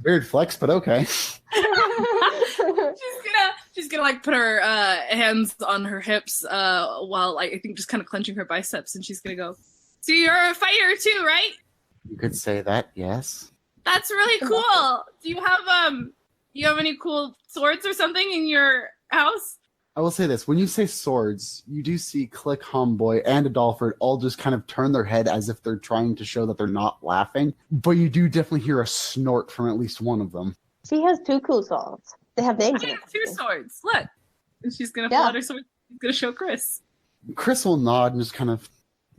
Weird flex, but okay. she's gonna put her hands on her hips while I think just kind of clenching her biceps, and she's gonna go, so you're a fighter too, right? You could say that, yes. That's really cool. Do you have any cool swords or something in your house? I will say this. When you say swords, you do see Click, Haum'boi, and Adolfred all just kind of turn their head as if they're trying to show that they're not laughing. But you do definitely hear a snort from at least one of them. She has 2 cool swords. They have names. I have 2 swords. Look. And she's going to Yeah. pull out her sword. She's going to show Chris. Chris will nod and just kind of,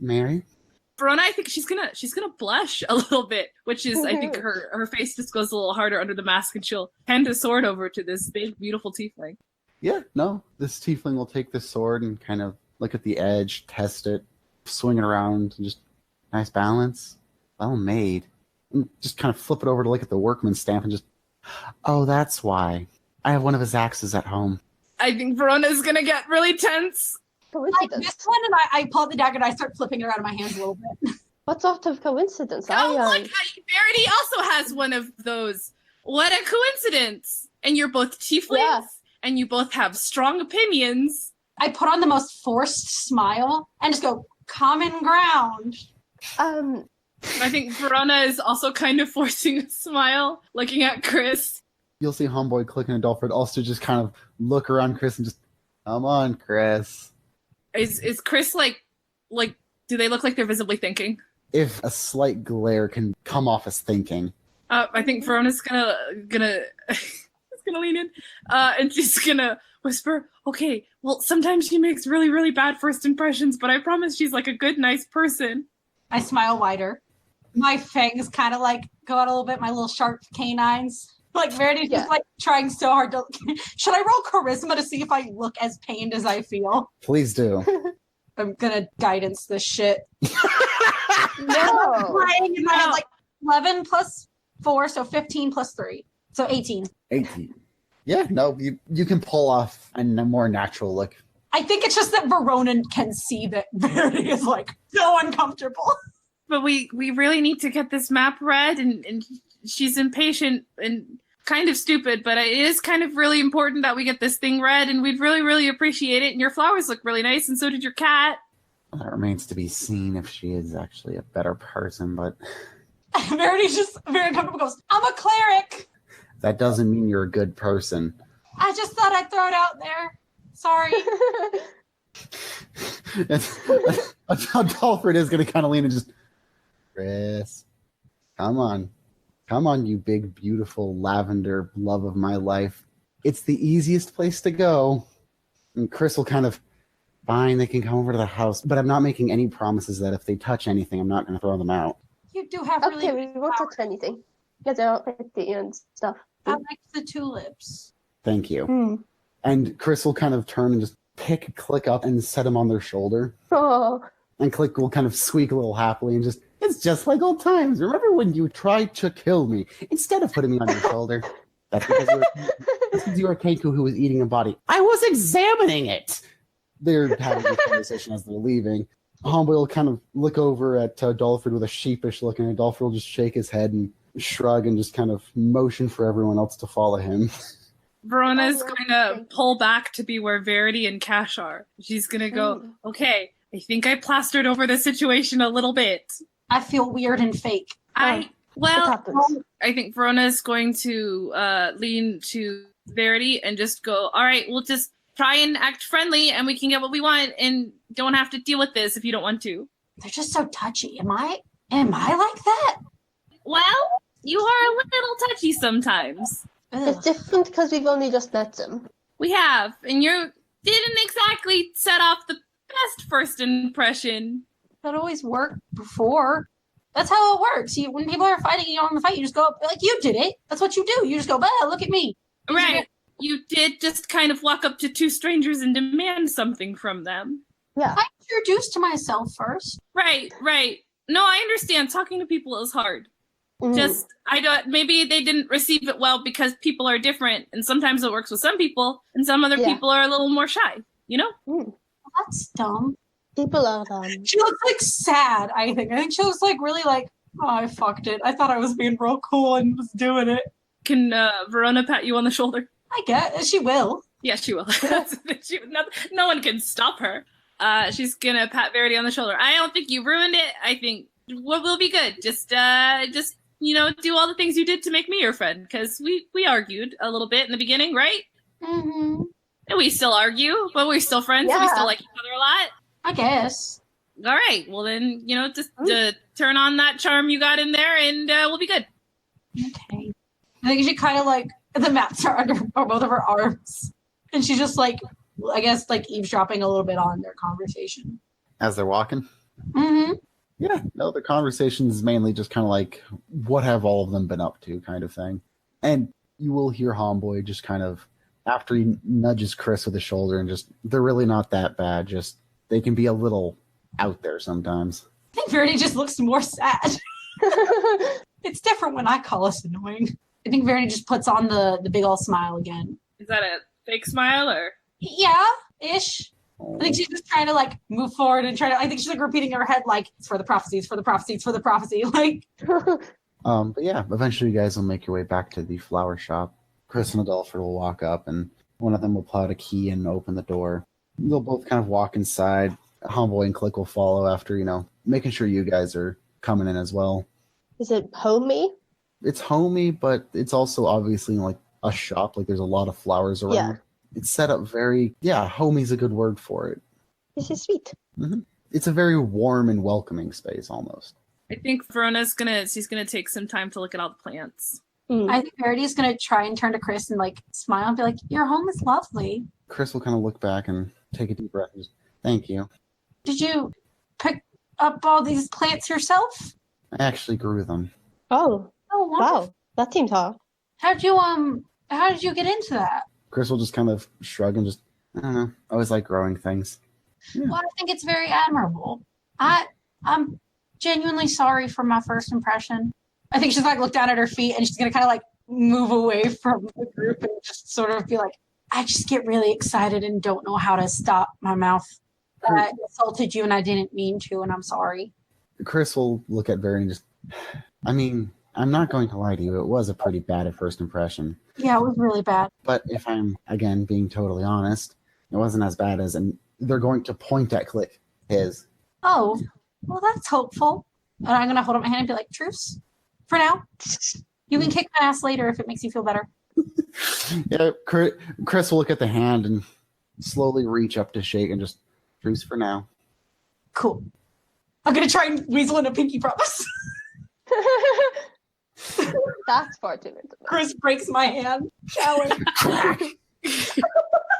Mary? Verona, I think she's gonna blush a little bit, which is I think her face just goes a little harder under the mask, and she'll hand a sword over to this big, beautiful tiefling. Yeah, no, this tiefling will take the sword and kind of look at the edge, test it, swing it around, and just nice balance, well made, and just kind of flip it over to look at the workman's stamp and just, oh, that's why. I have one of his axes at home. I think Verona's gonna get really tense. Like this one, and I pull out the dagger and I start flipping it around in my hands a little bit. What sort of coincidence? Oh, look, Verity also has one of those. What a coincidence! And you're both tieflings, and you both have strong opinions. I put on the most forced smile and just go, common ground. I think Verona is also kind of forcing a smile, looking at Chris. You'll see Haum'boi, Click, and Adolfred also just kind of look around Chris and just, come on, Chris. Is Chris like do they look like they're visibly thinking? If a slight glare can come off as thinking. I think Verona's gonna lean in, and she's gonna whisper, okay, well, sometimes she makes really, really bad first impressions, but I promise she's like a good, nice person. I smile wider. My fangs kind of like go out a little bit, my little sharp canines. Like Verity's just like trying so hard to. Should I roll charisma to see if I look as pained as I feel? Please do. I'm gonna guidance this shit. No. Playing in my head, like 11 plus 4, so 15 plus 3, so 18. 18. Yeah, no, you can pull off a more natural look. I think it's just that Verona can see that Verity is like so uncomfortable. But we really need to get this map read, and she's impatient and kind of stupid, but it is kind of really important that we get this thing read, and we'd really, really appreciate it. And your flowers look really nice, and so did your cat. Well, that remains to be seen if she is actually a better person, but... Verity's just very uncomfortable, goes, I'm a cleric! That doesn't mean you're a good person. I just thought I'd throw it out there. Sorry. Adolfred is going to kind of lean and just... Chris, come on. Come on, you big, beautiful lavender love of my life. It's the easiest place to go. And Chris will kind of, fine, they can come over to the house, but I'm not making any promises that if they touch anything, I'm not going to throw them out. You do have really we won't touch anything. Get out at the and stuff. I like the tulips. Thank you. Mm. And Chris will kind of turn and just pick Click up and set him on their shoulder. Oh. And Click will kind of squeak a little happily and just, it's just like old times. Remember when you tried to kill me instead of putting me on your shoulder? That's because you were Kenku who was eating a body. I was examining it. They're having a conversation as they're leaving. Haum'boi will kind of look over at Adolfred with a sheepish look, and Adolfred will just shake his head and shrug and just kind of motion for everyone else to follow him. Verona's going to pull back to be where Verity and Cash are. She's going to go, okay, I think I plastered over the situation a little bit. I feel weird and fake. I think Verona's going to lean to Verity and just go, all right, we'll just try and act friendly and we can get what we want and don't have to deal with this if you don't want to. They're just so touchy. Am I like that? Well, you are a little touchy sometimes. It's different because we've only just met them. We have, and you didn't exactly set off the best first impression. That always worked before. That's how it works. When people are fighting you on the fight, you just go up, like you did it. That's what you do. You just go, look at me. Right. You did just kind of walk up to two strangers and demand something from them. Yeah. I introduced myself first. Right. No, I understand. Talking to people is hard. Just, maybe they didn't receive it well because people are different, and sometimes it works with some people, and some other people are a little more shy, you know? That's dumb. People are dumb. She looks like sad, I think. I think she was like really like, oh, I fucked it. I thought I was being real cool and was doing it. Can Verona pat you on the shoulder? I guess. She will. Yeah, she will. No one can stop her. She's gonna pat Verity on the shoulder. I don't think you ruined it. I think we'll be good. Just do all the things you did to make me your friend, because we argued a little bit in the beginning, right? Mm-hmm. And we still argue, but we're still friends, and we still like each other a lot. I guess. All right. Well, then, just turn on that charm you got in there, and we'll be good. Okay. I think she kind of like, the maps are under both of her arms. And she's just like, I guess, like eavesdropping a little bit on their conversation. As they're walking? Mm-hmm. Yeah, no, the conversation is mainly just kind of like, what have all of them been up to kind of thing. And you will hear Haum'boi just kind of, after he nudges Chris with his shoulder and just, they're really not that bad, just, they can be a little out there sometimes. I think Verity just looks more sad. It's different when I call us annoying. I think Verity just puts on the big old smile again. Is that a fake smile or? Yeah, ish. I think she's just trying to like move forward and I think she's like repeating in her head like, it's for the prophecy, it's for the prophecy, it's for the prophecy. Like, But yeah, eventually you guys will make your way back to the flower shop. Chris and Adolfo will walk up, and one of them will pull out a key and open the door. They'll both kind of walk inside. Haum'boi and Click will follow after, making sure you guys are coming in as well. Is it homey? It's homey, but it's also obviously like a shop. Like there's a lot of flowers around. Yeah. It's set up homey's a good word for it. This is sweet. Mm-hmm. It's a very warm and welcoming space almost. I think Verona's gonna take some time to look at all the plants. I think Verity's gonna try and turn to Chris and like smile and be like, your home is lovely. Chris will kind of look back and take a deep breath and just, thank you. Did you pick up all these plants yourself? I actually grew them. Oh, Oh, wonderful. wow. That seems hard. How did you get into that? Chris will just kind of shrug and just, I don't know. I always like growing things. Yeah. Well, I think it's very admirable. I'm genuinely sorry for my first impression. I think she's like looked down at her feet and she's gonna kind of like move away from the group and just sort of be like, I just get really excited and don't know how to stop my mouth. I insulted you and I didn't mean to, and I'm sorry. Chris will look at Verity and just, I mean, I'm not going to lie to you. It was a pretty bad at first impression. Yeah, it was really bad. But if I'm, again, being totally honest, it wasn't as bad as, and they're going to point at Click, his. Oh, well, that's hopeful. And I'm going to hold up my hand and be like, truce for now. You can kick my ass later if it makes you feel better. Yeah, Chris will look at the hand and slowly reach up to shake and just, truce for now. Cool. I'm going to try and weasel in a pinky promise. That's fortunate. Chris breaks my hand. Shall we?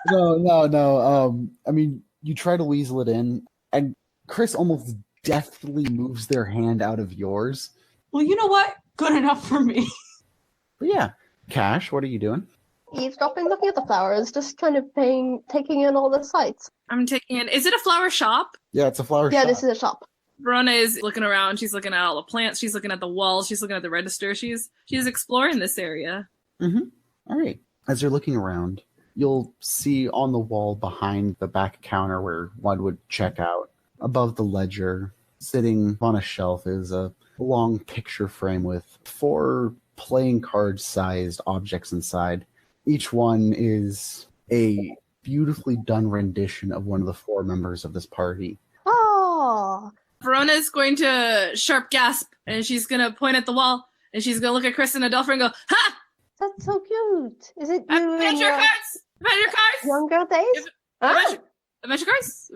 No. I mean, you try to weasel it in, and Chris almost deftly moves their hand out of yours. Well, you know what? Good enough for me. But yeah, Cash, what are you doing? Eavesdropping, looking at the flowers, just kind of taking in all the sights. I'm taking in. Is it a flower shop? Yeah, it's a flower Yeah, shop. this is a shop. Verona is looking around. She's looking at all the plants. She's looking at the walls. She's looking at the register. She's exploring this area. Mm-hmm. All right. As you're looking around, you'll see on the wall behind the back counter where one would check out, above the ledger, sitting on a shelf is a long picture frame with 4 playing card-sized objects inside. Each one is a beautifully done rendition of one of the 4 members of this party. Oh, Verona's going to sharp gasp, and she's going to point at the wall, and she's going to look at Chris and Adolfo and go, ha! that's so cute. Is it you in Adventure your cards! Adventure cards! younger days? Adventure cards?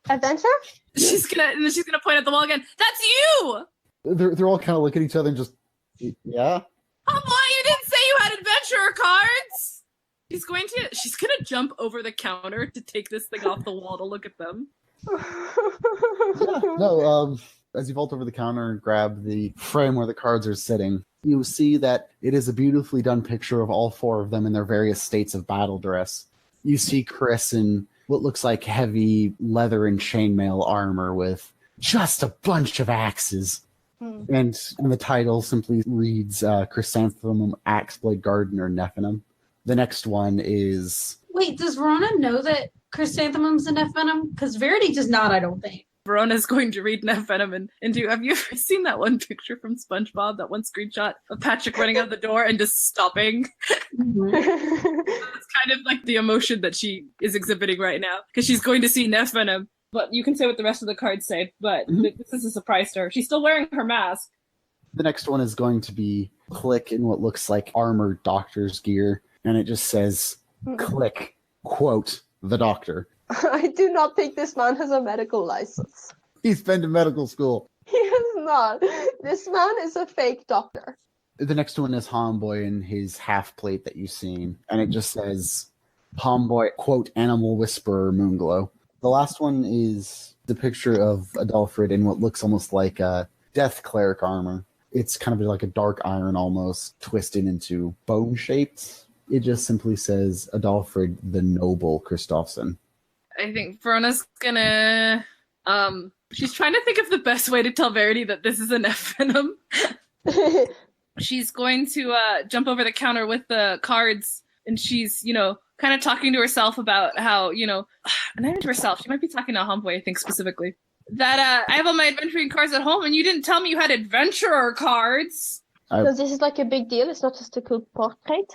Adventure? She's gonna point at the wall again. That's you! They're all kind of looking at each other and just, yeah? Oh boy, you didn't say you had adventurer cards! She's gonna jump over the counter to take this thing off the wall to look at them. Yeah. No, as you vault over the counter and grab the frame where the cards are sitting, you see that it is a beautifully done picture of all 4 of them in their various states of battle dress. You see Chris in what looks like heavy leather and chainmail armor with just a bunch of axes. And the title simply reads Chrysanthemum Axeblade Gardener Nephilim. The next one is... Wait, does Verona know that chrysanthemum's a Nephilim? Because Verity does not, I don't think. Verona's going to read Nephilim and do. Have you ever seen that one picture from SpongeBob? That one screenshot of Patrick running out the door and just stopping. Mm-hmm. It's kind of like the emotion that she is exhibiting right now because she's going to see Nephilim. But you can say what the rest of the cards say. But this is a surprise to her. She's still wearing her mask. The next one is going to be Click in what looks like armored doctor's gear, and it just says, Click, quote, the doctor. I do not think this man has a medical license. He's been to medical school. He is not. This man is a fake doctor. The next one is Haum'boi in his half plate that you've seen, and it just says, Haum'boi, quote, animal whisperer Moonglow. The last one is the picture of Adolfrid in what looks almost like a death cleric armor. It's kind of like a dark iron almost, twisted into bone shaped. It just simply says Adolfrid the Noble Christofson. I think Verona's gonna... she's trying to think of the best way to tell Verity that this is an F-Venom. She's going to jump over the counter with the cards, and she's, kind of talking to herself about how, not even to herself, she might be talking to Haum'boi, I think, specifically. That I have all my adventuring cards at home, and you didn't tell me you had adventurer cards. So this is like a big deal. It's not just a cool portrait.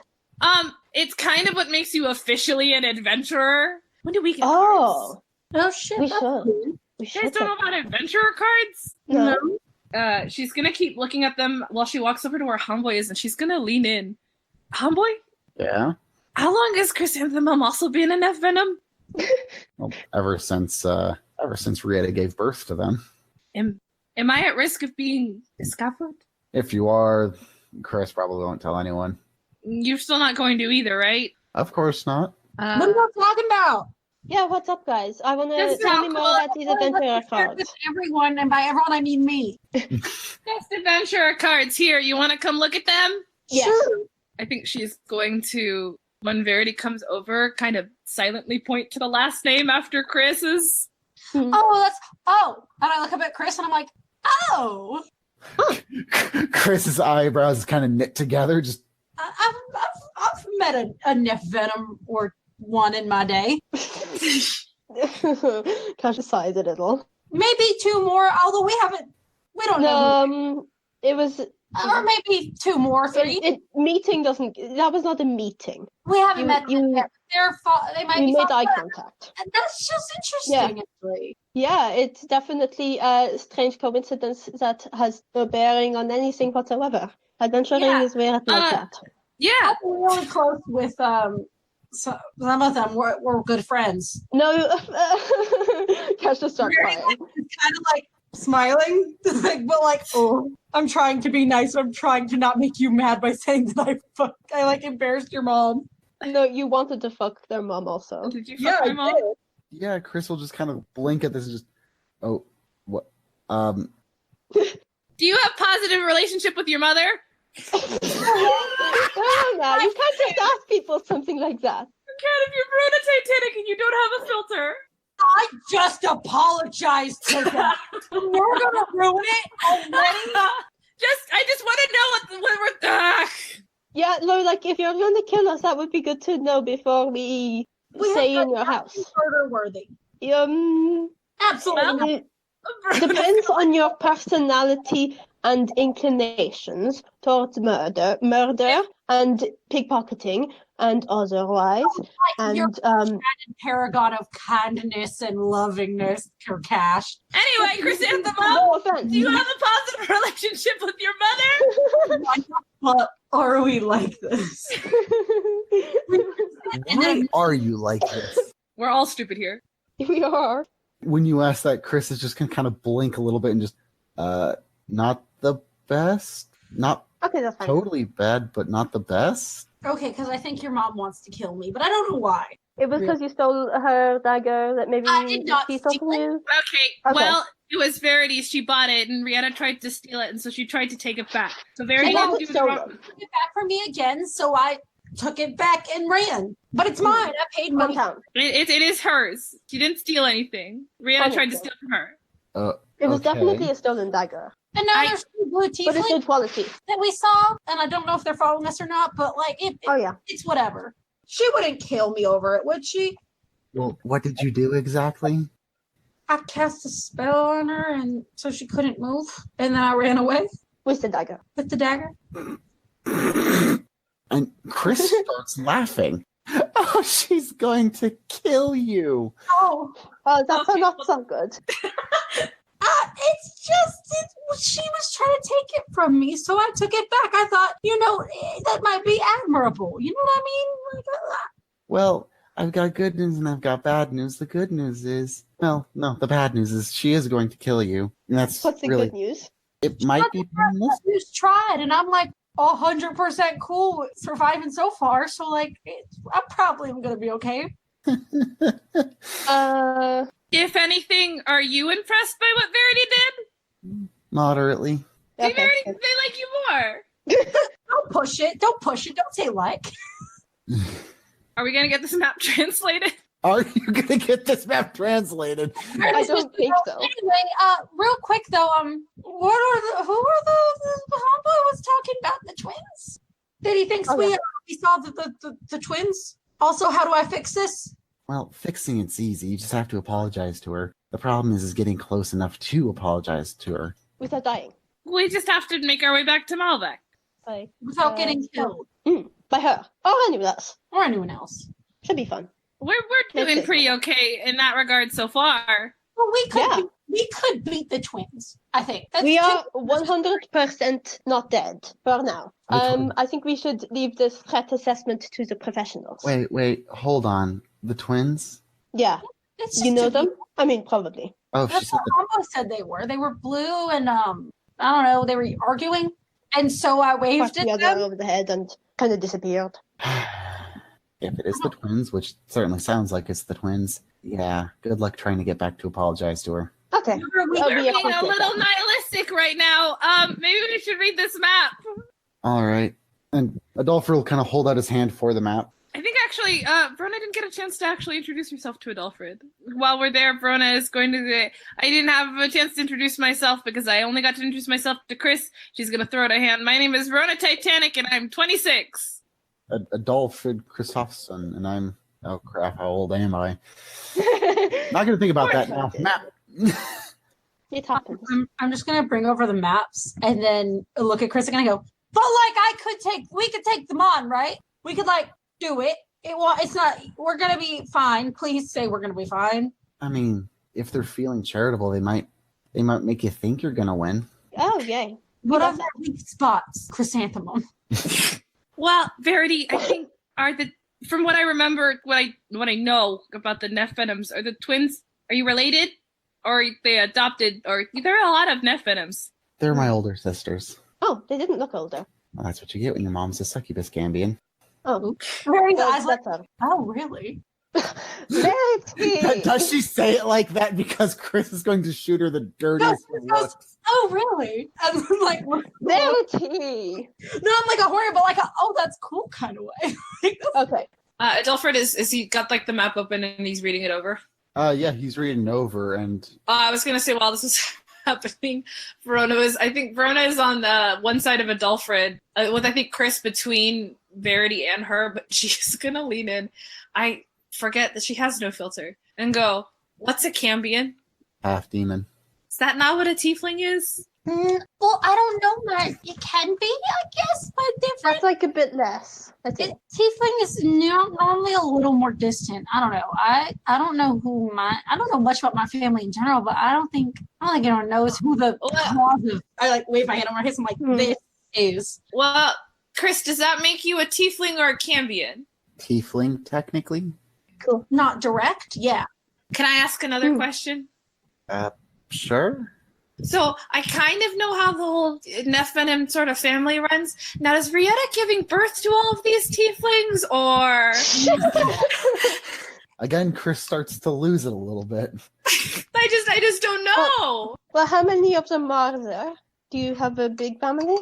It's kind of what makes you officially an adventurer. When do we get cards? Oh shit! We should. You guys don't know about adventurer cards? No. She's gonna keep looking at them while she walks over to where Haum'boi is, and she's gonna lean in. Haum'boi? Yeah. How long has Chrysanthemum also been an F-Venom? Well, ever since Rieta gave birth to them. Am I at risk of being discovered? If you are, Chris probably won't tell anyone. You're still not going to either, right? Of course not. What are you talking about? Yeah, what's up, guys? I want to tell me more about these adventurer cards. Everyone, and by everyone I mean me. Best adventurer cards here. You want to come look at them? Yes. Sure. I think she's going to, when Verity comes over, kind of silently point to the last name after Chris's. And I look up at Chris and I'm like, oh. Chris's eyebrows kind of knit together. Just I've met a Nef Venom or one in my day. Kind of sighs a little. Maybe two more, although we don't know. It was... Or maybe two more, three. That was not a meeting. We haven't met them yet. They might be made eye contact. And that's just interesting, actually. Yeah, it's definitely a strange coincidence that has no bearing on anything whatsoever. Adventuring is weird like that. Yeah. I'm really close with some of them. We're good friends. No, Cash just start crying. Kind of like smiling, I'm trying to be nice. I'm trying to not make you mad by saying that I embarrassed your mom. No, you wanted to fuck their mom also. Did you fuck my mom? Yeah, Chris will just kind of blink at this and just, oh, what? Do you have positive relationship with your mother? No, you can't just ask people something like that. You can if you're rude and Titanic and you don't have a filter. I just apologized to them. We're gonna ruin it already. I just want to know what we're. Yeah, no, if you're gonna kill us, that would be good to know before we say in your house. Murder worthy. Absolutely. Depends on your personality and inclinations towards murder and pickpocketing and otherwise. You're paragon of kindness and lovingness, or Cash. Anyway, Chrysanthemum, no offense. Do you have a positive relationship with your mother? What are we like this? Why are you like this? We're all stupid here. We are. When you ask that, Chris is just going to kind of blink a little bit and just, not the best. Not that's fine. Totally bad, but not the best. Okay, because I think your mom wants to kill me, but I don't know why. It was because you stole her dagger that maybe I did not she stole from you? Okay, well, it was Verity's. She bought it, and Rihanna tried to steal it, and so she tried to take it back. So Verity didn't do the wrong. Took it back from me again, so I took it back and ran. But it's mine. I paid money. It is hers. She didn't steal anything. Rihanna tried to steal from her. It was definitely a stolen dagger. And now there's two blue but it's good quality that we saw, and I don't know if they're following us or not, but it's whatever. She wouldn't kill me over it, would she? Well, what did you do exactly? I cast a spell on her, and so she couldn't move, and then I ran away. With the dagger. With the dagger. And Chris starts laughing. Oh, she's going to kill you. Oh, that's not so good. It's just, she was trying to take it from me, so I took it back. I thought, that might be admirable. You know what I mean? Well, I've got good news and I've got bad news. The good news is, the bad news is she is going to kill you. And that's what's the good news? It might be painless. Who's tried, and I'm 100% cool with surviving so far, so I'm probably going to be okay. If anything, are you impressed by what Verity did? Moderately. See, Verity, they like you more. Don't push it. Don't say like. Are we gonna get this map translated? Are you gonna get this map translated? I don't think so. Anyway, real quick though, who are the Haum'boi was talking about the twins? That he thinks we saw the twins. Also, how do I fix this? Well, fixing it's easy. You just have to apologize to her. The problem is getting close enough to apologize to her. Without dying. We just have to make our way back to Malbec. Like, Without getting killed. By her. Or anyone else. Or anyone else. Should be fun. We're doing pretty okay in that regard so far. Well, we could beat the twins, I think. We are 100% not dead for now. I think we should leave this threat assessment to the professionals. Wait, hold on. The twins? Yeah. You know them? I mean, probably. Oh, That's what Haum'boi said they were. They were blue and, I don't know, they were arguing. And so I waved at them. Over the head and kind of disappeared. If it is the twins, which certainly sounds like it's the twins, yeah, good luck trying to get back to apologize to her. Okay. We're being a little nihilistic right now. Maybe we should read this map. All right. And Adolfo will kind of hold out his hand for the map. I think actually, Brona didn't get a chance to actually introduce herself to Adolfred. While we're there, Brona is going to say, I didn't have a chance to introduce myself because I only got to introduce myself to Chris. She's going to throw out a hand. My name is Brona Titanic, and I'm 26. Adolfred Christofsson, and I'm, oh crap, how old am I? Not going to think about that now. Map. It happens. I'm just going to bring over the maps and then look at Chris and go, but we could take them on, right? We could do it. It's not, we're going to be fine. Please say we're going to be fine. I mean, if they're feeling charitable, they might make you think you're going to win. Oh, yay. What are the weak spots, Chrysanthemum? Well, Verity, I think from what I remember, what I know about the Nephvenoms, are the twins, are you related? Or are they adopted? Or there are a lot of Nephvenoms. They're my older sisters. Oh, they didn't look older. Well, that's what you get when your mom's a succubus Gambian. Oh. Very nice. Oh, really? Verity! Does she say it like that because Chris is going to shoot her the dirtiest looks? Oh, really? And I'm like, Verity! No, I'm like a horrible, oh, that's cool kind of way. Okay. Adolfred, is he got the map open and he's reading it over? Yeah, he's reading over and... I was going to say, while this is happening, I think Verona is on the one side of Adolfred, with I think Chris between Verity and her, but she's going to lean in. I forget that she has no filter and go, what's a Cambion? Half demon. Is that not what a tiefling is? Well, I don't know, Matt. It can be, I guess, but different. That's a bit less. Tiefling is normally a little more distant. I don't know. I don't know I don't know much about my family in general, but I don't think anyone knows who the cause of. I wave my hand over his. I'm like, this is. Well, Chris, does that make you a tiefling or a Cambion? Tiefling, technically. Cool. Not direct, yeah. Can I ask another question? Sure. So I kind of know how the whole Nephvenom sort of family runs. Now, is Rieta giving birth to all of these tieflings, or? Again, Chris starts to lose it a little bit. I just don't know. Well, how many of them are there? Do you have a big family?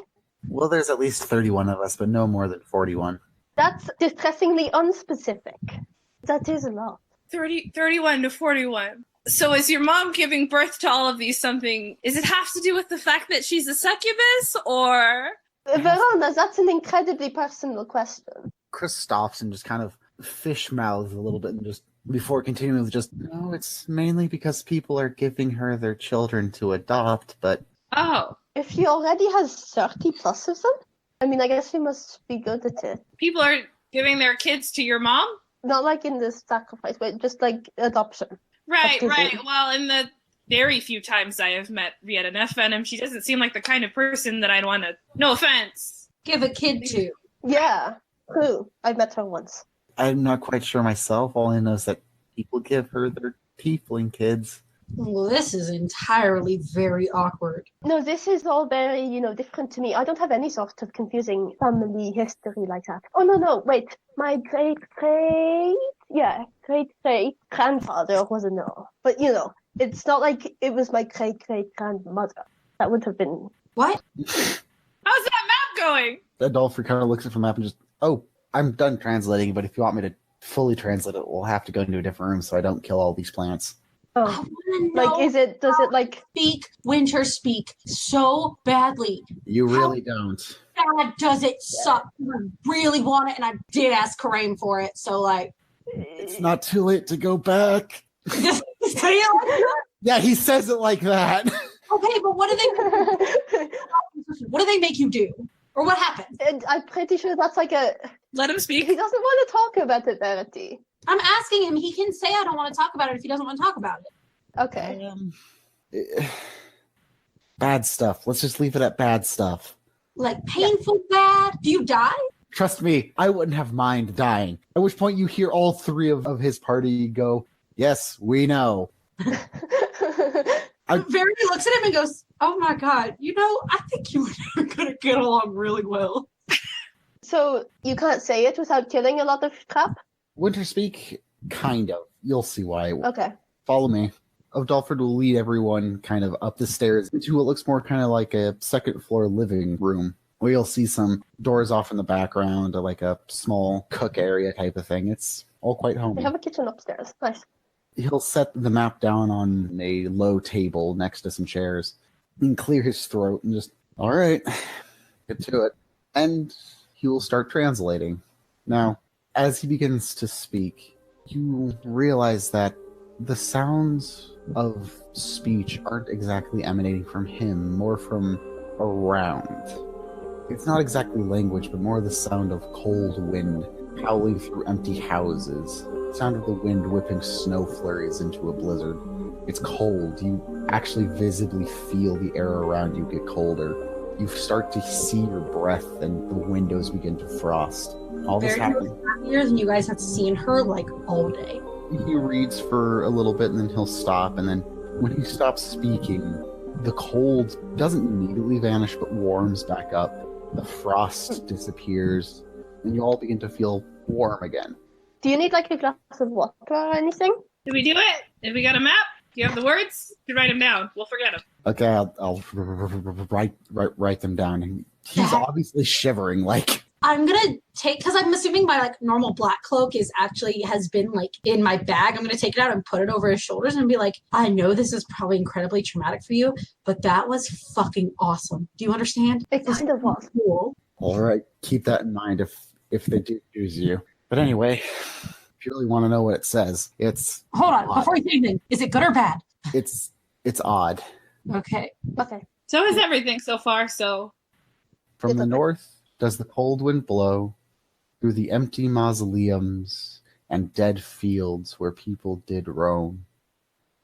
Well, there's at least 31 of us, but no more than 41. That's distressingly unspecific. That is a lot. 31 to 41. So is your mom giving birth to all of these something? Does it have to do with the fact that she's a succubus, or? Verona, that's an incredibly personal question. Chris stops and just kind of fish mouths a little bit and just, before continuing with just, no, it's mainly because people are giving her their children to adopt, but... Oh. If she already has 30 plus of them, I mean, I guess she must be good at it. People are giving their kids to your mom? Not like in the sacrifice, but just adoption. Right. Well, in the very few times I have met Rieta Nephvenom, she doesn't seem like the kind of person that I'd want to, no offense, give a kid to. Yeah. Who? I met her once. I'm not quite sure myself. All I know is that people give her their tiefling kids. Well, this is entirely very awkward. No, this is all very, different to me. I don't have any sort of confusing family history like that. Oh, no, wait. My great great grandfather was a no. But it's not like it was my great grandmother. That would have been What? How's that map going? Adolpher kind of looks at the map and just, oh, I'm done translating, but if you want me to fully translate it, we'll have to go into a different room so I don't kill all these plants. I Oh, wanna know like does it like speak winter speak so badly. You really don't. God, does it suck? I really want it, and I did ask Kareem for it. So like, It's not too late to go back. just say it like that. Yeah, he says it like that. Okay, but what do they make you do, or what happened? And I'm pretty sure that's like Let him he speak. doesn't want to talk about it, Verity. I'm asking him. He can say I don't want to talk about it if he doesn't want to talk about it. Okay. Bad stuff. Let's just leave it at bad stuff. Like painful bad. Do you die? Trust me, I wouldn't have mind dying. At which point you hear all three of his party go, yes, we know. Verity looks at him and goes, "Oh my God, I think you and I are gonna get along really well." So you can't say it without killing a lot of crap? Winterspeak, kind of. You'll see why. Okay. Follow me. Adolpher will lead everyone kind of up the stairs into what looks more kind of like a second floor living room, where you'll see some doors off in the background, like a small cook area type of thing. It's all quite They homey. have a kitchen upstairs. Nice. He'll set the map down on a low table next to some chairs and clear his throat and just, all right, get to it. And he will start translating. Now, as he begins to speak, you realize that the sounds of speech aren't exactly emanating from him, more from around. It's not exactly language, but more the sound of cold wind howling through empty houses. The sound of the wind whipping snow flurries into a blizzard. It's cold. You actually visibly feel the air around you get colder. You start to see your breath and the windows begin to frost. All this Verity happens. was happier than you guys have seen her like all day. He reads for a little bit and then he'll stop, and then when he stops speaking, the cold doesn't immediately vanish but warms back up. The frost disappears, and you all begin to feel warm again. Do you need like a glass of water or anything? Did we do it? Did we got a map? Do you have the words? You write them down. We'll forget them. Okay, I'll write them down. And he's obviously shivering, like... I'm gonna take, because I'm assuming my like normal black cloak has been like in my bag. I'm gonna take it out and put it over his shoulders and be like, I know this is probably incredibly traumatic for you, but that was fucking awesome. Do you understand? It kind of was. Cool. All right, keep that in mind if they do choose you. But anyway, if you really want to know what it says, it's Hold on, odd. before you say anything, is it good or bad? It's odd. Okay. Okay. So is everything so far, so... From the Okay. north does the cold wind blow through the empty mausoleums and dead fields where people did roam.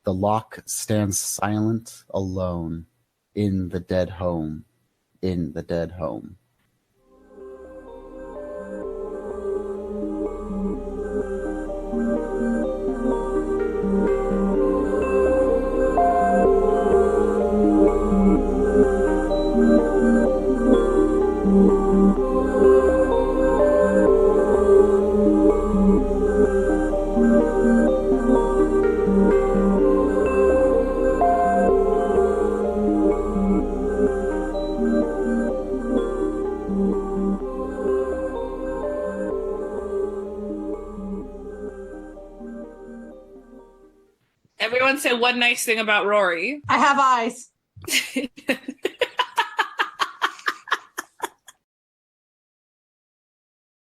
The lock stands silent, alone, in the dead home, in the dead home. Everyone say one nice thing about Rory. I have eyes.